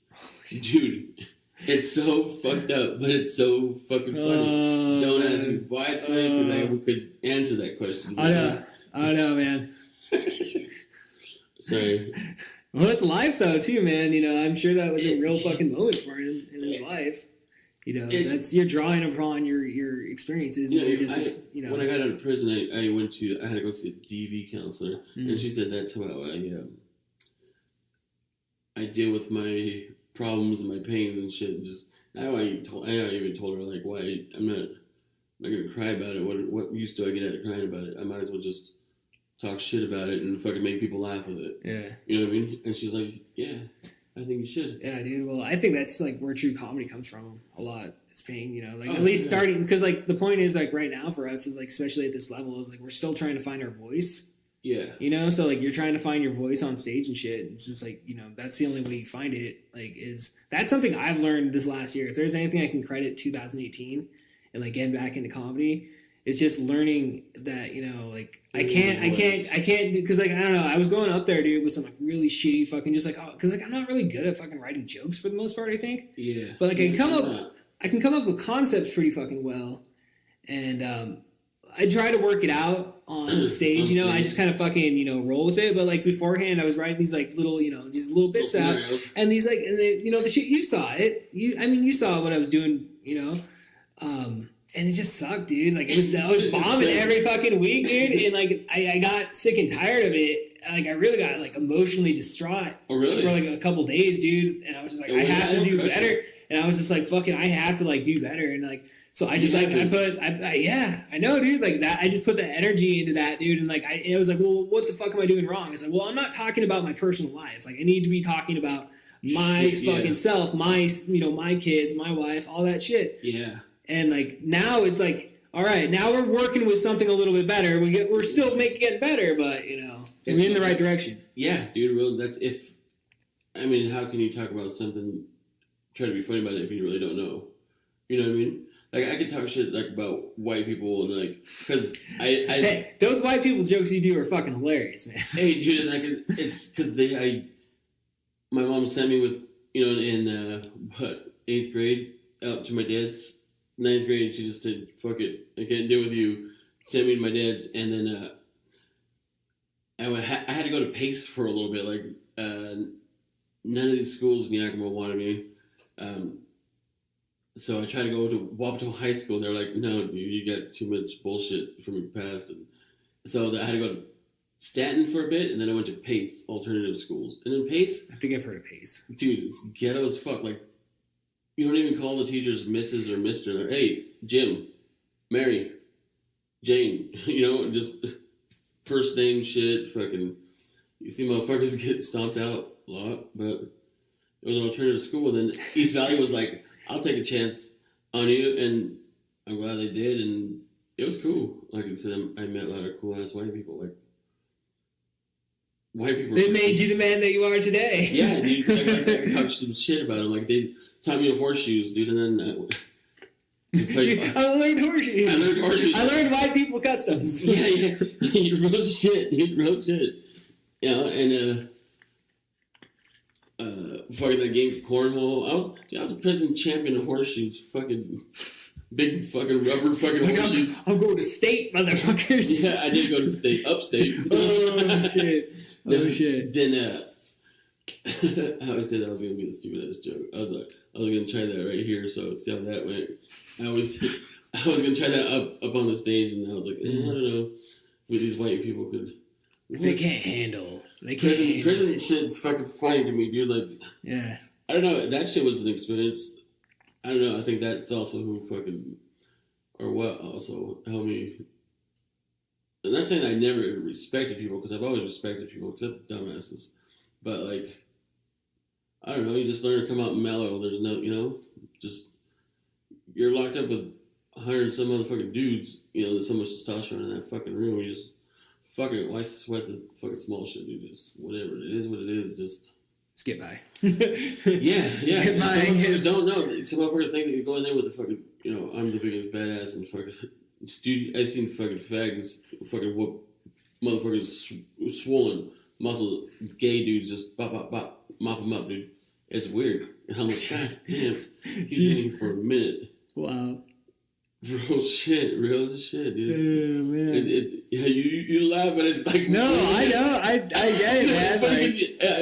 Dude, It's so fucked up, but it's so fucking funny. Don't ask me why it's funny, because I could answer that question. I know, man. Sorry. Well, it's life though, too, man. You know, I'm sure that was a real fucking moment for him in his life. You know, you're drawing upon your experiences. You know, and just, you know, when I got out of prison, I had to go see a DV counselor, and she said that's how I deal with my problems and my pains and shit. And just I even told her like, why I'm not gonna cry about it. What use do I get out of crying about it? I might as well just talk shit about it and fucking make people laugh with it. Yeah. You know what I mean? And she's like, yeah, I think you should. Yeah, dude. Well, I think that's like where true comedy comes from a lot. It's pain, you know, like at least starting, because like the point is like right now for us is like, especially at this level, is like we're still trying to find our voice. Yeah. You know, so like you're trying to find your voice on stage and shit. It's just like, you know, that's the only way you find it. Like that's something I've learned this last year. If there's anything I can credit 2018 and like getting back into comedy, it's just learning that, you know, like I can't, because like, I don't know, I was going up there, dude, with some like really shitty fucking, just like, because like I'm not really good at fucking writing jokes for the most part, I think. Yeah. But like I can come up with concepts pretty fucking well. And I try to work it out on the stage, you know, I just kind of fucking, you know, roll with it. But like beforehand, I was writing these like little, you know, these little bits out. And these like, and they, you know, the shit, you saw it. You saw what I was doing, you know. And it just sucked, dude. Like I was bombing every fucking week, dude. And like I got sick and tired of it. Like I really got like emotionally distraught for like a couple days, dude. And I was just like, I have to do better. And I was just like, fucking, I have to like do better. And like, so I just like I know, dude. Like that, I just put the energy into that, dude. And like I was like, well, what the fuck am I doing wrong? It's like, well, I'm not talking about my personal life. Like I need to be talking about my fucking self, my, you know, my kids, my wife, all that shit. Yeah. And like now it's like, all right, now we're working with something a little bit better. We're still making it better, but you know, we're in the right direction. Yeah, dude. Well, I mean, how can you talk about something, try to be funny about it if you really don't know? You know what I mean? Like I could talk shit like about white people and like, because hey, those white people jokes you do are fucking hilarious, man. Hey, dude, like it's because my mom sent me with, you know, in 8th grade out to my dad's. 9th grade, she just said, fuck it, I can't deal with you. Sent me to my dad's, and then I had to go to PACE for a little bit. Like, none of these schools in Yakima wanted me. So I tried to go to Wapato High School. They're like, no, dude, you got too much bullshit from your past. And so I had to go to Stanton for a bit, and then I went to PACE, alternative schools. And then PACE... I think I've heard of PACE. Dude, it's ghetto as fuck. Like, you don't even call the teachers Mrs. or Mr. They're, hey, Jim, Mary, Jane, you know, just first name shit, fucking, you see motherfuckers get stomped out a lot, but it was an alternative school. And then East Valley was like, I'll take a chance on you, and I'm glad they did, and it was cool. Like I said, I met a lot of cool-ass white people, like, white people. They made you the man that you are today. Yeah, dude, like, I could talk some shit about them, like, they taught me horseshoes, dude, and then I learned horseshoes. I learned white people customs. Yeah. Real shit, dude, real shit. You know, and fucking that game cornhole. I was a prison champion of horseshoes. Fucking big fucking rubber fucking horseshoes. I'm going to state, motherfuckers. Yeah, I did go to state, upstate. Oh shit. Shit. Then I always said that was gonna be a stupid ass joke. I was gonna try that right here, so see how that went. I was gonna try that up on the stage, and I was like, I don't know what these white people could. They can't handle. Prison shit's fucking funny to me, dude. Like, yeah. I don't know. That shit was an experience. I don't know. I think that's also who fucking, or what also helped me. I'm not saying I never respected people, because I've always respected people, except dumbasses. But, like, I don't know, you just learn to come out mellow. There's no, you know, just, you're locked up with 100 and some motherfucking dudes, you know, there's so much testosterone in that fucking room. You just, fuck it, why sweat the fucking small shit, dude? Just, whatever, it is what it is, just get by. yeah. Get by. Some motherfuckers don't know. Some motherfuckers think that you go in there with the fucking, you know, I'm the biggest badass and fucking, dude, I've seen fucking fags fucking whoop motherfuckers swollen, muscle, gay dudes just bop, mop them up, dude. It's weird. And I'm like, God damn, he's been for a minute. Wow. Real shit, dude. Oh, man. You laugh, but it's like... No, I know. I get it, man. It's funny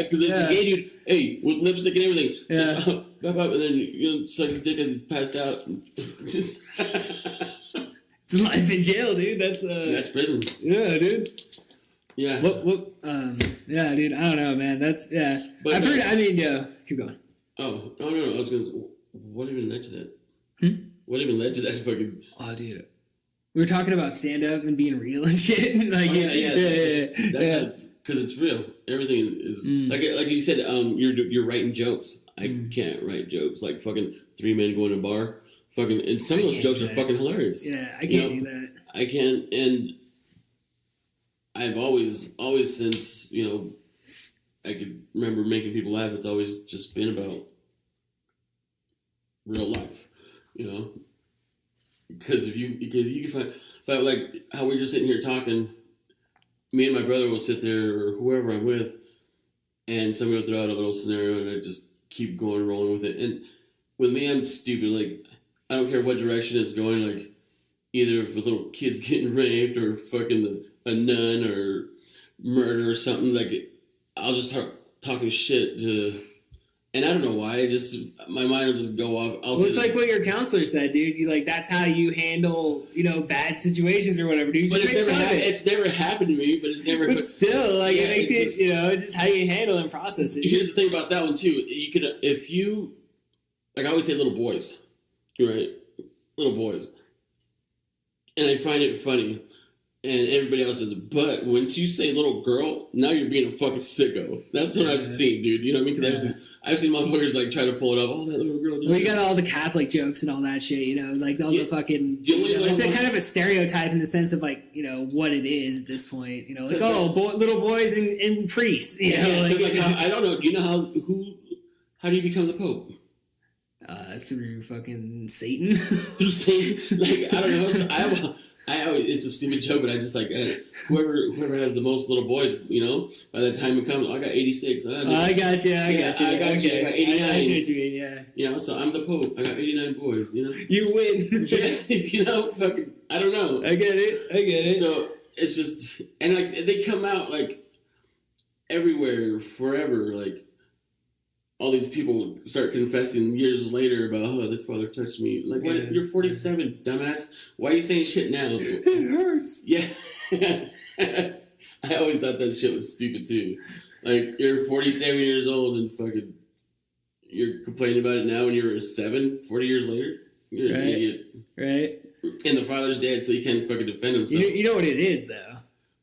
because it's a gay dude, hey, with lipstick and everything. Yeah. And then, suck his dick as he's passed out. It's life in jail, dude. That's prison. Yeah, dude. Yeah. Yeah, dude. I don't know, man. That's, yeah. But I've heard, I mean, yeah. Keep going. Oh, no. I was going to... What even led to that? What even led to that fucking... Oh, dude. We were talking about stand-up and being real and shit. Like, yeah. Because it's real. Everything is... Like you said, you're writing jokes. I can't write jokes. Like fucking 3 men going to a bar. Fucking... And some of those jokes are fucking hilarious. Yeah, I can't do that. I can't... And I've always since, I could remember making people laugh, it's always just been about real life. Because you can find, but like how we're just sitting here talking, me and my brother will sit there or whoever I'm with, and somebody will throw out a little scenario, and I just keep rolling with it. And with me, I'm stupid. Like I don't care what direction it's going. Like either if a little kid's getting raped or fucking a nun or murder or something, like I'll just start talking shit to. And I don't know why, my mind will just go off. Well, it's like what your counselor said, dude. You that's how you handle, bad situations or whatever, dude. But it's never happened to me, but it's never... But still, it makes it, it's just how you handle and process it. Here's the thing about that one, too. You can, if you... Like I always say little boys, right? Little boys. And I find it funny. And everybody else does it. But once you say little girl, now you're being a fucking sicko. That's what I've seen, dude. You know what I mean? Because I've seen motherfuckers try to pull it up. Oh, that little girl. Well, you got all the Catholic jokes and all that shit, like all the fucking... it's a kind of a stereotype in the sense of, what it is at this point. Little boys and priests, I don't know. Do you know how do you become the Pope? Through fucking Satan. Through Satan? I don't know. I always, it's a stupid joke, but I just whoever has the most little boys, by the time it comes, I got 86. I got you. I got 89. I see what you mean, yeah. So I'm the Pope. I got 89 boys, You win. Fucking, I don't know. I get it. So it's just, and they come out everywhere, forever, all these people start confessing years later about, this father touched me. You're 47, dumbass. Why are you saying shit now? It hurts. Yeah. I always thought that shit was stupid, too. You're 47 years old and fucking... You're complaining about it now when you're 40 years later? You're an idiot. Right. And the father's dead, so he can't fucking defend himself. You know what it is, though?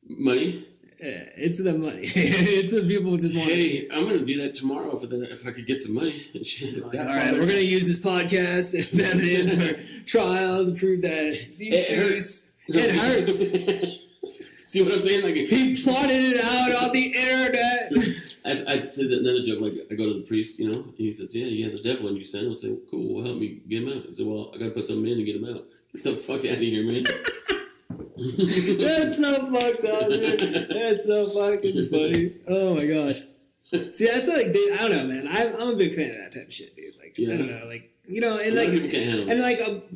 Money? Yeah, it's the money. It's the people who just want. Hey, I'm gonna do that tomorrow if I could get some money. All right, we're gonna use this podcast as evidence for trial to prove that it hurts. See what I'm saying? He plotted it out on the internet. I'd say that another joke. I go to the priest, and he says, "Yeah, you have the devil in you, son." I'll say, "Cool, well, help me get him out." I said, "Well, I gotta put something in to get him out." Get the fuck out of here, man. That's so fucked up, man. That's so fucking funny. Oh my gosh. See, that's dude, I don't know, man. I'm a big fan of that type of shit, dude. I don't know, and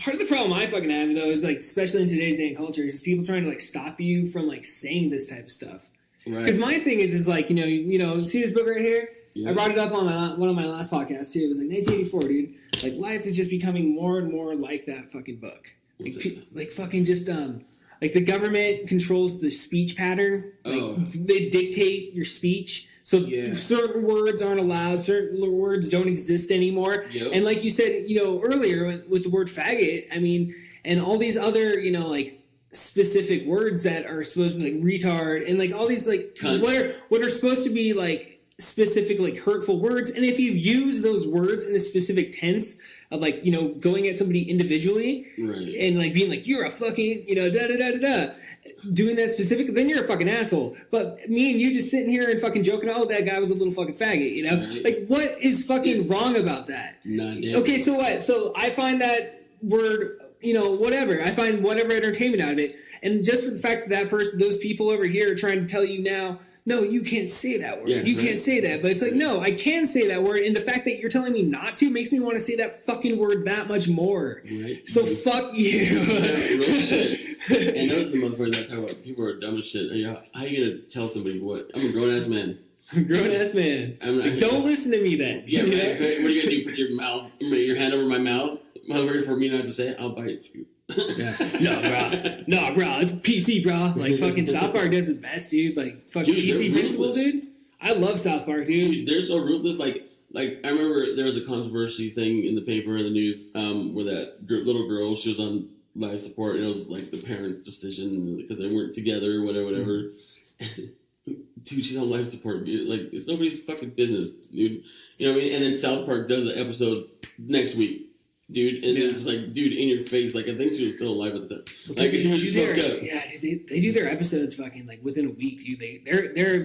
part of the problem I fucking have though is especially in today's day and culture, is just people trying to stop you from saying this type of stuff. Right. Because my thing is see this book right here? Yeah. I brought it up on one of my last podcasts too. It was 1984, dude. Life is just becoming more and more like that fucking book. Fucking just the government controls the speech pattern. They dictate your speech. So certain words aren't allowed. Certain words don't exist anymore. Yep. And like you said, earlier with the word faggot, and all these other, specific words that are supposed to be retard and all these what are supposed to be specific hurtful words. And if you use those words in a specific tense of going at somebody individually, right, and being you're a fucking da da da da da, doing that specific, then you're a fucking asshole. But me and you just sitting here and fucking joking, that guy was a little fucking faggot, right. What is fucking wrong about that? Okay, so what? So I find that word, whatever. I find whatever entertainment out of it, and just for the fact that person, those people over here are trying to tell you now, no, you can't say that word. Yeah, You right. can't say that. But it's like, no, I can say that word. And the fact that you're telling me not to makes me want to say that fucking word that much more. Right. So fuck you. Yeah, real shit. And those are the motherfuckers that talk about people are dumb as shit. You know, how you gonna tell somebody what? I'm a grown ass man. I'm a grown ass man. Like, don't listen to me then. Yeah, right. What are you gonna do? Put your hand over my mouth, motherfucker, for me not to say it? I'll bite you. Yeah. No, bro. It's PC, bro. Like, fucking South Park does it best, dude. Like, fucking Dude, PC they're principle, ruthless. dude. I love South Park, dude. Dude, they're so ruthless. Like I remember there was a controversy thing in the paper and the news where that little girl, she was on life support, and it was like the parents' decision because they weren't together or whatever. Dude, she's on life support. Dude. Like, it's nobody's fucking business, dude. You know what I mean? And then South Park does an episode next week. Dude, and it's just like, dude, in your face. Like, I think she was still alive at the time. Like, she was just fucked up. Yeah, dude, they do their episodes fucking like within a week, dude.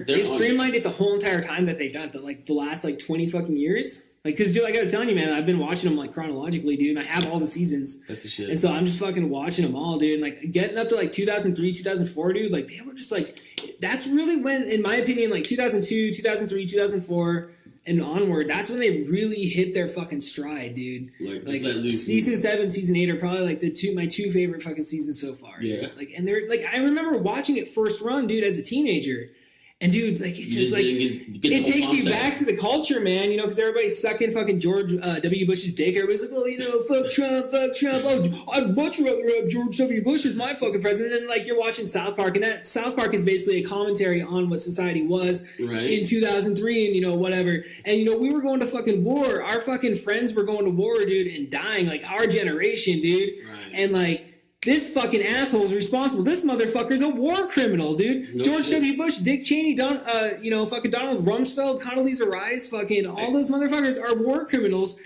They've streamlined it the whole entire time that they've done it, the last like 20 fucking years. Like, cause dude, I gotta tell you, man, I've been watching them like chronologically, dude, and I have all the seasons. That's the shit. And so I'm just fucking watching them all, dude. And like getting up to like 2003, 2004, dude, like they were just like, that's really when, in my opinion, like 2002, 2003, 2004. And onward, that's when they really hit their fucking stride, dude. Like season 7, season 8 are probably like my two favorite fucking seasons so far. Yeah. Like, and they're like, I remember watching it first run, dude, as a teenager. And dude, like, it's just like, it takes you back to the culture, man, you know, because everybody's sucking fucking George W. Bush's dick. Everybody's like, oh, you know, fuck Trump. Oh, I'd much rather have George W. Bush as my fucking president. And then, like, you're watching South Park, and that South Park is basically a commentary on what society was in 2003 and, you know, whatever. And, you know, we were going to fucking war. Our fucking friends were going to war, dude, and dying, like, our generation, dude. Right. And, like, this fucking asshole is responsible. This motherfucker's a war criminal, dude. No George shit. W. Bush, Dick Cheney, fucking Donald Rumsfeld, Condoleezza Rice, fucking all those motherfuckers are war criminals.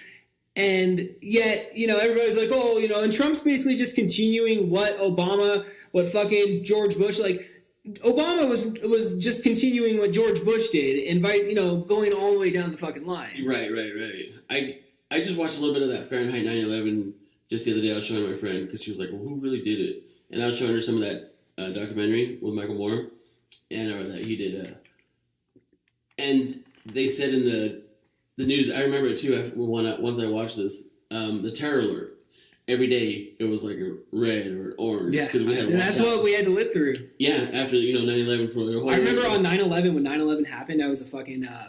And yet, you know, everybody's like, oh, you know, and Trump's basically just continuing what fucking George Bush, like, Obama was just continuing what George Bush did, going all the way down the fucking line. Right. I just watched a little bit of that Fahrenheit 9/11 just the other day. I was showing my friend because she was like, well, who really did it? And I was showing her some of that documentary with Michael Moore, or that he did. And they said in the news, I remember it too. Once I watched this, the terror alert. Every day it was like a red or orange. Yeah, and that's what we had to live through. Yeah, after 9/11 for the whole. I remember on 9/11 when 9/11 happened, I was a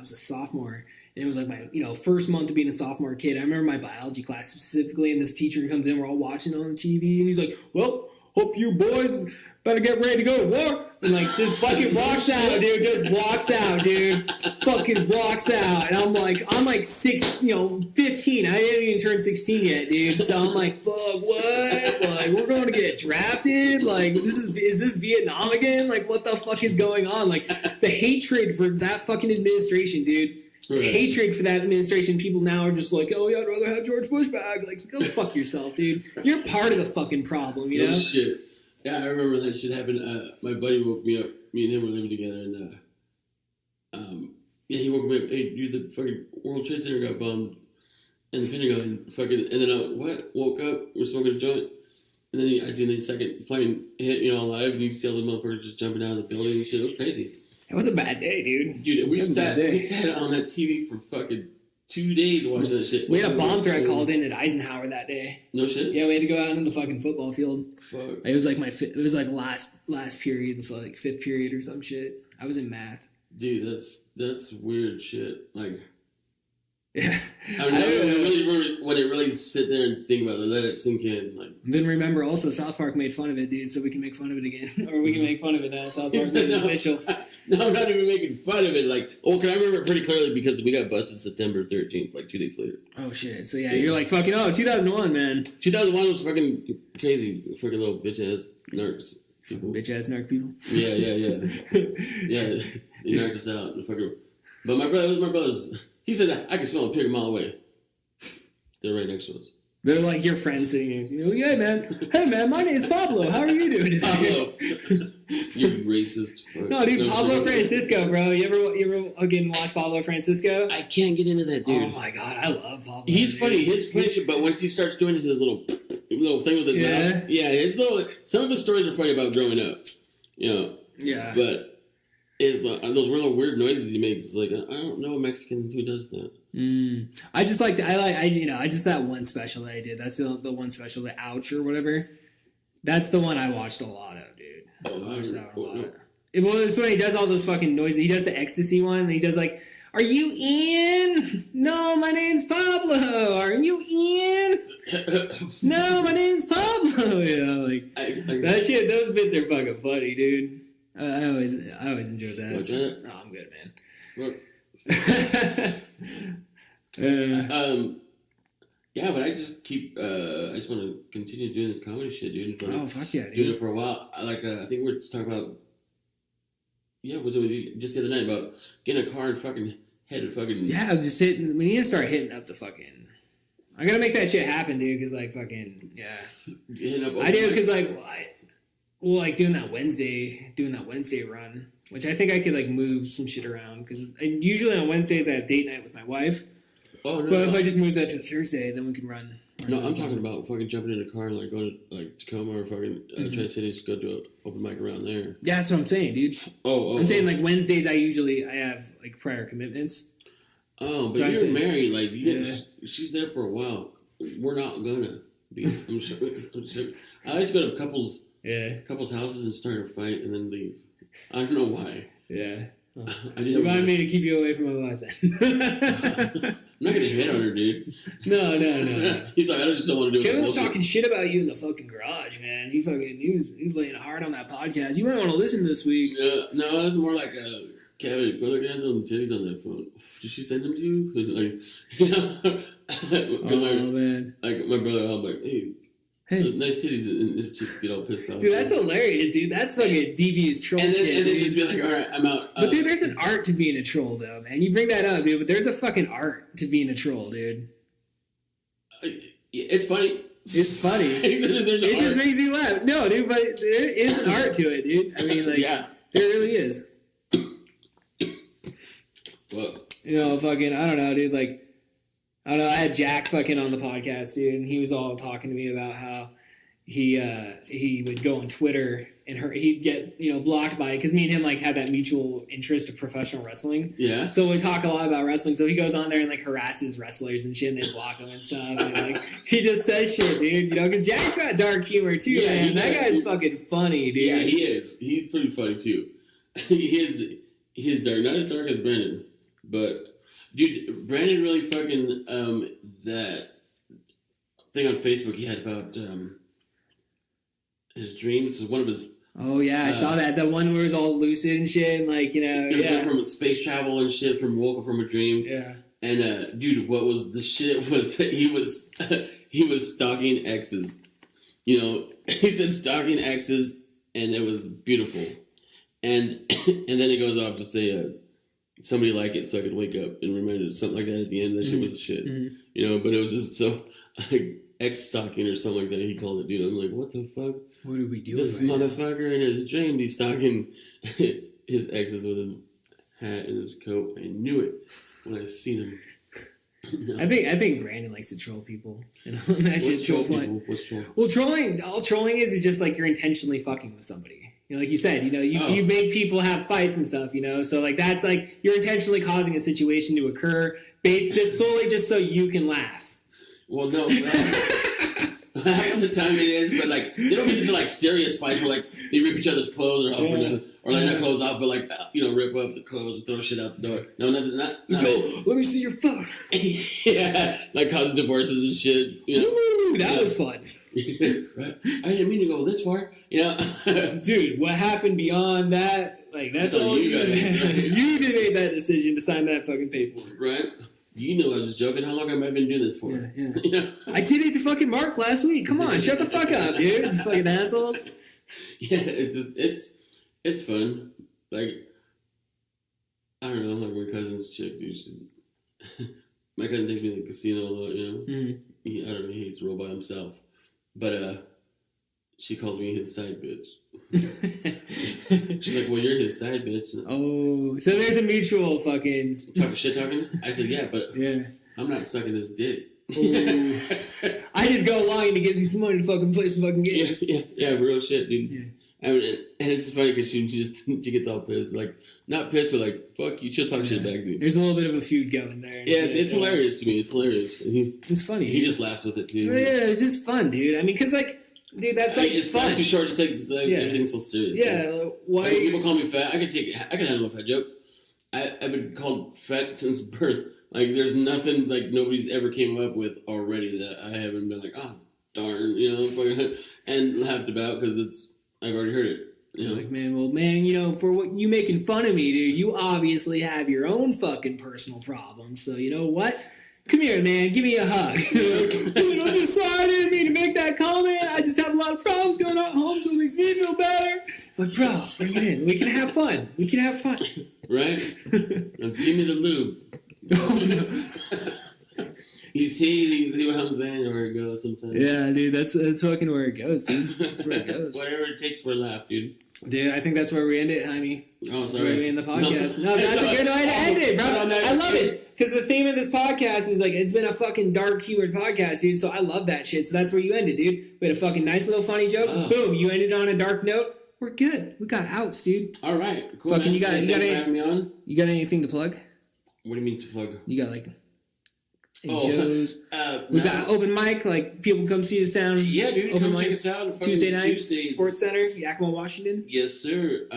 sophomore. And it was like my, first month of being a sophomore kid. I remember my biology class specifically, and this teacher comes in, we're all watching on TV, and he's like, well, hope you boys better get ready to go to war. And like, just fucking walks out, dude. Just walks out, dude. Fucking walks out. And I'm like 15. I didn't even turn 16 yet, dude. So I'm like, fuck, what? Like, we're going to get drafted? Like, is this Vietnam again? Like, what the fuck is going on? Like, the hatred for that fucking administration, dude. Right. Hatred for that administration. People now are just like, oh yeah, I'd rather have George Bush back. Like, go fuck yourself, dude. You're part of the fucking problem, you know? Shit. Yeah, I remember that shit happened. My buddy woke me up. Me and him were living together, and he woke me up. Hey, dude, the fucking World Trade Center got bombed, and the Pentagon fucking. And then I woke up. We're smoking a joint, and then I seen the second plane hit, live, and you can see all the motherfuckers just jumping out of the building and shit. It was crazy. It was a bad day, dude. Dude, we sat on that TV for fucking 2 days watching that shit. We had a bomb threat called in at Eisenhower that day. No shit? Yeah, we had to go out into the fucking football field. Fuck. It was like last period, so like fifth period or some shit. I was in math. Dude, that's weird shit. Like, yeah. I mean, when it really sit there and think about it, let it sink in. Like, then remember also South Park made fun of it, dude, so we can make fun of it again. Or we can make fun of it now. South Park made it official. No, I'm not even making fun of it. Like, I remember it pretty clearly because we got busted September 13th, like 2 days later. Oh, shit. So, yeah, you're like, fucking, 2001, man. 2001 was fucking crazy. Fucking little bitch-ass nerds. Bitch-ass narc people? Yeah. Yeah, they narked us out. But it was my brother's. He said, I can smell a pig a mile away. They're right next to us. They're like your friends singing. Yeah, man. Hey, man, my name's Pablo. How are you doing today? Pablo. You racist fuck. No, dude, Pablo Francisco, bro. You ever again watch Pablo Francisco? I can't get into that dude. Oh, my God. I love Pablo. He's funny. His funny, but once he starts doing his little thing with his mouth. Yeah, some of his stories are funny about growing up. Yeah. But is those real weird noises he makes. Like I don't know a Mexican who does that. I just like I just that one special that I did. That's the one special, the Ouch or whatever. That's the one I watched a lot of, dude. I watched that one a lot. No. It's when he does all those fucking noises. He does the ecstasy one. And he does like, "Are you in? No, my name's Pablo. Are you in? No, my name's Pablo." You know, like that shit. Those bits are fucking funny, dude. I always enjoyed that. Want to try that? No, I'm good, man. Yeah, but I just keep. I just want to continue doing this comedy shit, dude. Oh fuck yeah, dude. Doing it for a while. I think we were just talking about. Yeah, was it with you just the other night about getting a car and fucking headed fucking. Yeah, just hitting. We need to start hitting up the fucking. I gotta make that shit happen, dude. Because like fucking Hitting up. I do because like like doing that Wednesday run, which I think I could like move some shit around because usually on Wednesdays I have date night with my wife. Oh no! But if I just move that to Thursday, then we can run. No, I'm talking about fucking jumping in a car and like going to like Tacoma or fucking Tri-Cities to go to an open mic around there. Yeah, that's what I'm saying, dude. I'm saying like Wednesdays I have like prior commitments. Oh, but you're married, like she's there for a while. We're not gonna be. I'm sure. I like to go to couples houses and start a fight and then leave. I don't know why. Yeah. Remind me to keep you away from my wife then. I'm not gonna hit on her, dude. No. He's like, I just don't want to do it. Kevin was talking shit about you in the fucking garage, man. He was laying hard on that podcast. You might want to listen this week. No, it's more like Kevin, go look at them titties on that phone. Did she send them to you? Like, man. Like my brother, I'm like, hey. Nice titties, and his chick get all pissed off. Dude, that's hilarious, dude. That's fucking devious troll shit. And then just be like, all right, I'm out. But dude, there's an art to being a troll, though, man. You bring that up, dude, but there's a fucking art to being a troll, dude. It's funny. It's funny. It just makes you laugh. No, dude, but there is an art to it, dude. I mean, like, there really is. What? Fucking, I don't know, dude, like, I don't know. I had Jack fucking on the podcast, dude, and he was all talking to me about how he would go on Twitter and he'd get blocked by it because me and him like had that mutual interest of professional wrestling. Yeah. So we talk a lot about wrestling. So he goes on there and like harasses wrestlers and shit, and they block him and stuff. And like he just says shit, dude. Because Jack's got dark humor too, man. That guy's fucking funny, dude. Yeah, he is. He's pretty funny too. He is dark, not as dark as Brandon, but. Dude, Brandon really fucking, that thing on Facebook he had about, his dreams, one of his... Oh, yeah, I saw that. The one where it was all lucid and shit, and like, from space travel and shit, woke up from a dream. Yeah. And, dude, what was the shit was that he was stalking exes. He said stalking exes, and it was beautiful. And then he goes off to say, somebody like it so I could wake up and remember it. Something like that at the end. That shit was shit. Mm-hmm. But it was just so like ex-stalking or something like that he called it, dude. I'm like, what the fuck? What are we doing? This motherfucker in his dream, he's stalking his exes with his hat and his coat. I knew it when I seen him. No. I think Brandon likes to troll people. That shit's so fun. What's troll? Well, all trolling is just like you're intentionally fucking with somebody. Like you said, you make people have fights and stuff, so like that's like you're intentionally causing a situation to occur based just solely so you can laugh. Well, no, half of the time it is, but like they don't get into like serious fights where like they rip each other's clothes or like not clothes off, but like rip up the clothes and throw shit out the door. No, not. Go, let me see your phone. Yeah, like causing divorces and shit. Ooh, that was fun. Right. I didn't mean to go this far. Dude, what happened beyond that? Like that's all you guys. You did make that decision to sign that fucking paperwork, right? You know I was just joking. How long have I been doing this for? Yeah. I did it to fucking Mark last week. Come on, shut the fuck up, dude. You fucking assholes. Yeah, it's fun. Like I don't know, like my cousin's chick. My cousin takes me to the casino a lot. I don't know. He hates to roll by himself, but she calls me his side bitch. She's like, well, you're his side bitch. Oh, so there's a mutual fucking... Shit talking? I said, yeah, but I'm not sucking his dick. I just go along and he gives me some money to fucking play some fucking games. Yeah, real shit, dude. Yeah. I mean, and it's funny because she gets all pissed, like not pissed, but like fuck you. She'll talk shit back to me. There's a little bit of a feud going there. Yeah, it's hilarious to me. It's hilarious. It's funny. He just laughs with it too. Yeah, it's just fun, dude. I mean, because like, dude, that's like it's fun. too short to take everything so serious. Yeah, why? Like, people call me fat. I can handle a fat joke. I've been called fat since birth. Like, there's nothing like nobody's ever came up with already that I haven't been like, darn, and laughed about because I've already heard it. You know? Like, man, for what you making fun of me, dude, you obviously have your own fucking personal problems. So you know what? Come here, man. Give me a hug. I'm just sorry I didn't mean to make that comment. I just have a lot of problems going on at home, so it makes me feel better. But bro, bring it in. We can have fun. Right? Now, give me the lube. Oh, no. You see what I'm saying, or where it goes sometimes. Yeah, dude, that's fucking where it goes, dude. That's where it goes. Whatever it takes for a laugh, dude. Dude, I think that's where we end it, Jaime. Oh, That's sorry. where we end the podcast. No, that's a good way to end it, bro. I love it. Because the theme of this podcast is like, it's been a fucking dark, humored podcast, dude. So I love that shit. So that's where you ended, dude. We had a fucking nice little funny joke. Boom, you ended on a dark note. We're good. We got outs, dude. All right, cool. Fucking, you got having me on. You got anything to plug? What do you mean to plug? You got like any shows? We got open mic, like people come see us down. Yeah, dude, open come mic check us out. Tuesday nights, Tuesdays. Sports Center, Yakima, Washington. Yes, sir.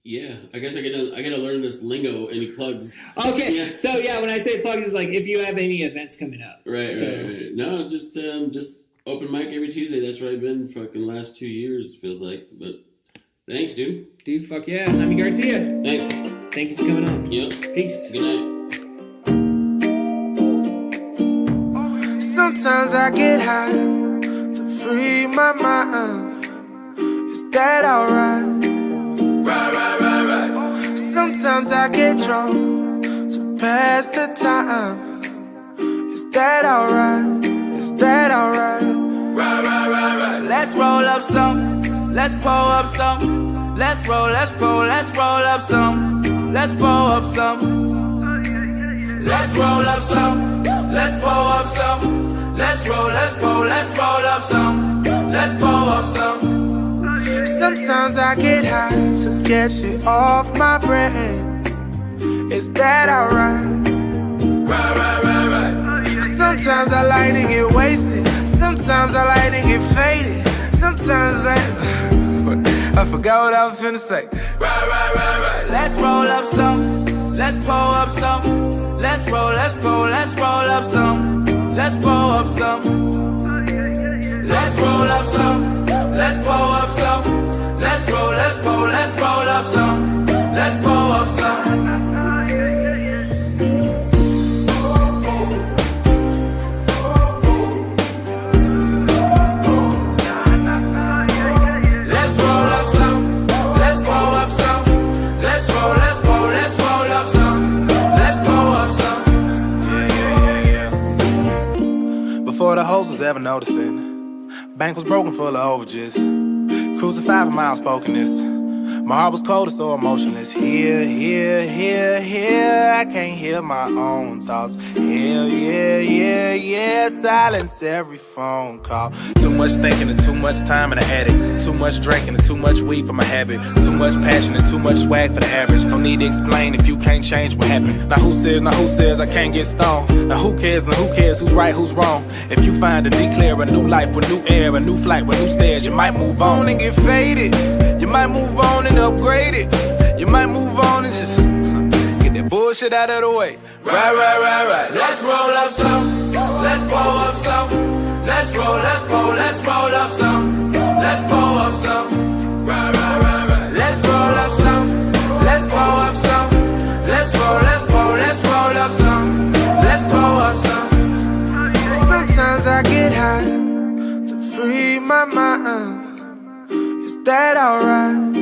Yeah, I guess I gotta learn this lingo. Any plugs? Okay, Yeah. So yeah, when I say plugs, it's like if you have any events coming up. Right. No, just open mic every Tuesday. That's where I've been fucking last 2 years. Feels like, but thanks, dude. Dude, fuck yeah, Jaime Garcia. Thanks. Thank you for coming on. Yep. Peace. Good night. Sometimes I get high to free my mind. Is that alright? Right. Sometimes I get drunk to pass the time. Is that alright? Is that alright? Right. Let's roll up some. Let's pull up some. Let's roll up some. Let's pull up some. Let's roll up some. Let's pull up some. Let's roll up some. Let's pull up some. Sometimes I get high to get shit off my brain. Is that alright? Right. Sometimes I like to get wasted. Sometimes I like to get faded. Sometimes I forgot what I was finna say. Right. Let's roll up some. Let's pull up some. Let's roll up some. Let's pull up some. Let's roll up some. Let's pull up some. Let's roll up some. Let's pull up some. Before the hoes was ever noticing, bank was broken full of overages. Crucified for my outspokenness. My heart was cold and so emotionless. Here, I can't hear my own thoughts. Yeah, silence every phone call. Too much thinking and too much time in the attic. Too much drinking and too much weed for my habit. Too much passion and too much swag for the average. No need to explain if you can't change what happened. Now who says I can't get stoned? Now who cares who's right, who's wrong? If you find to declare a new life with new air, a new flight with new stairs, you might move on and get faded. You might move on and upgrade it. You might move on and just get that bullshit out of the way. Right. Let's roll up some. Let's pull up some. Let's roll up some. Let's pull up some. Right. Let's roll up some. Let's pull up some. Let's roll up some. Let's pull up some. Sometimes I get high to free my mind. Is that alright?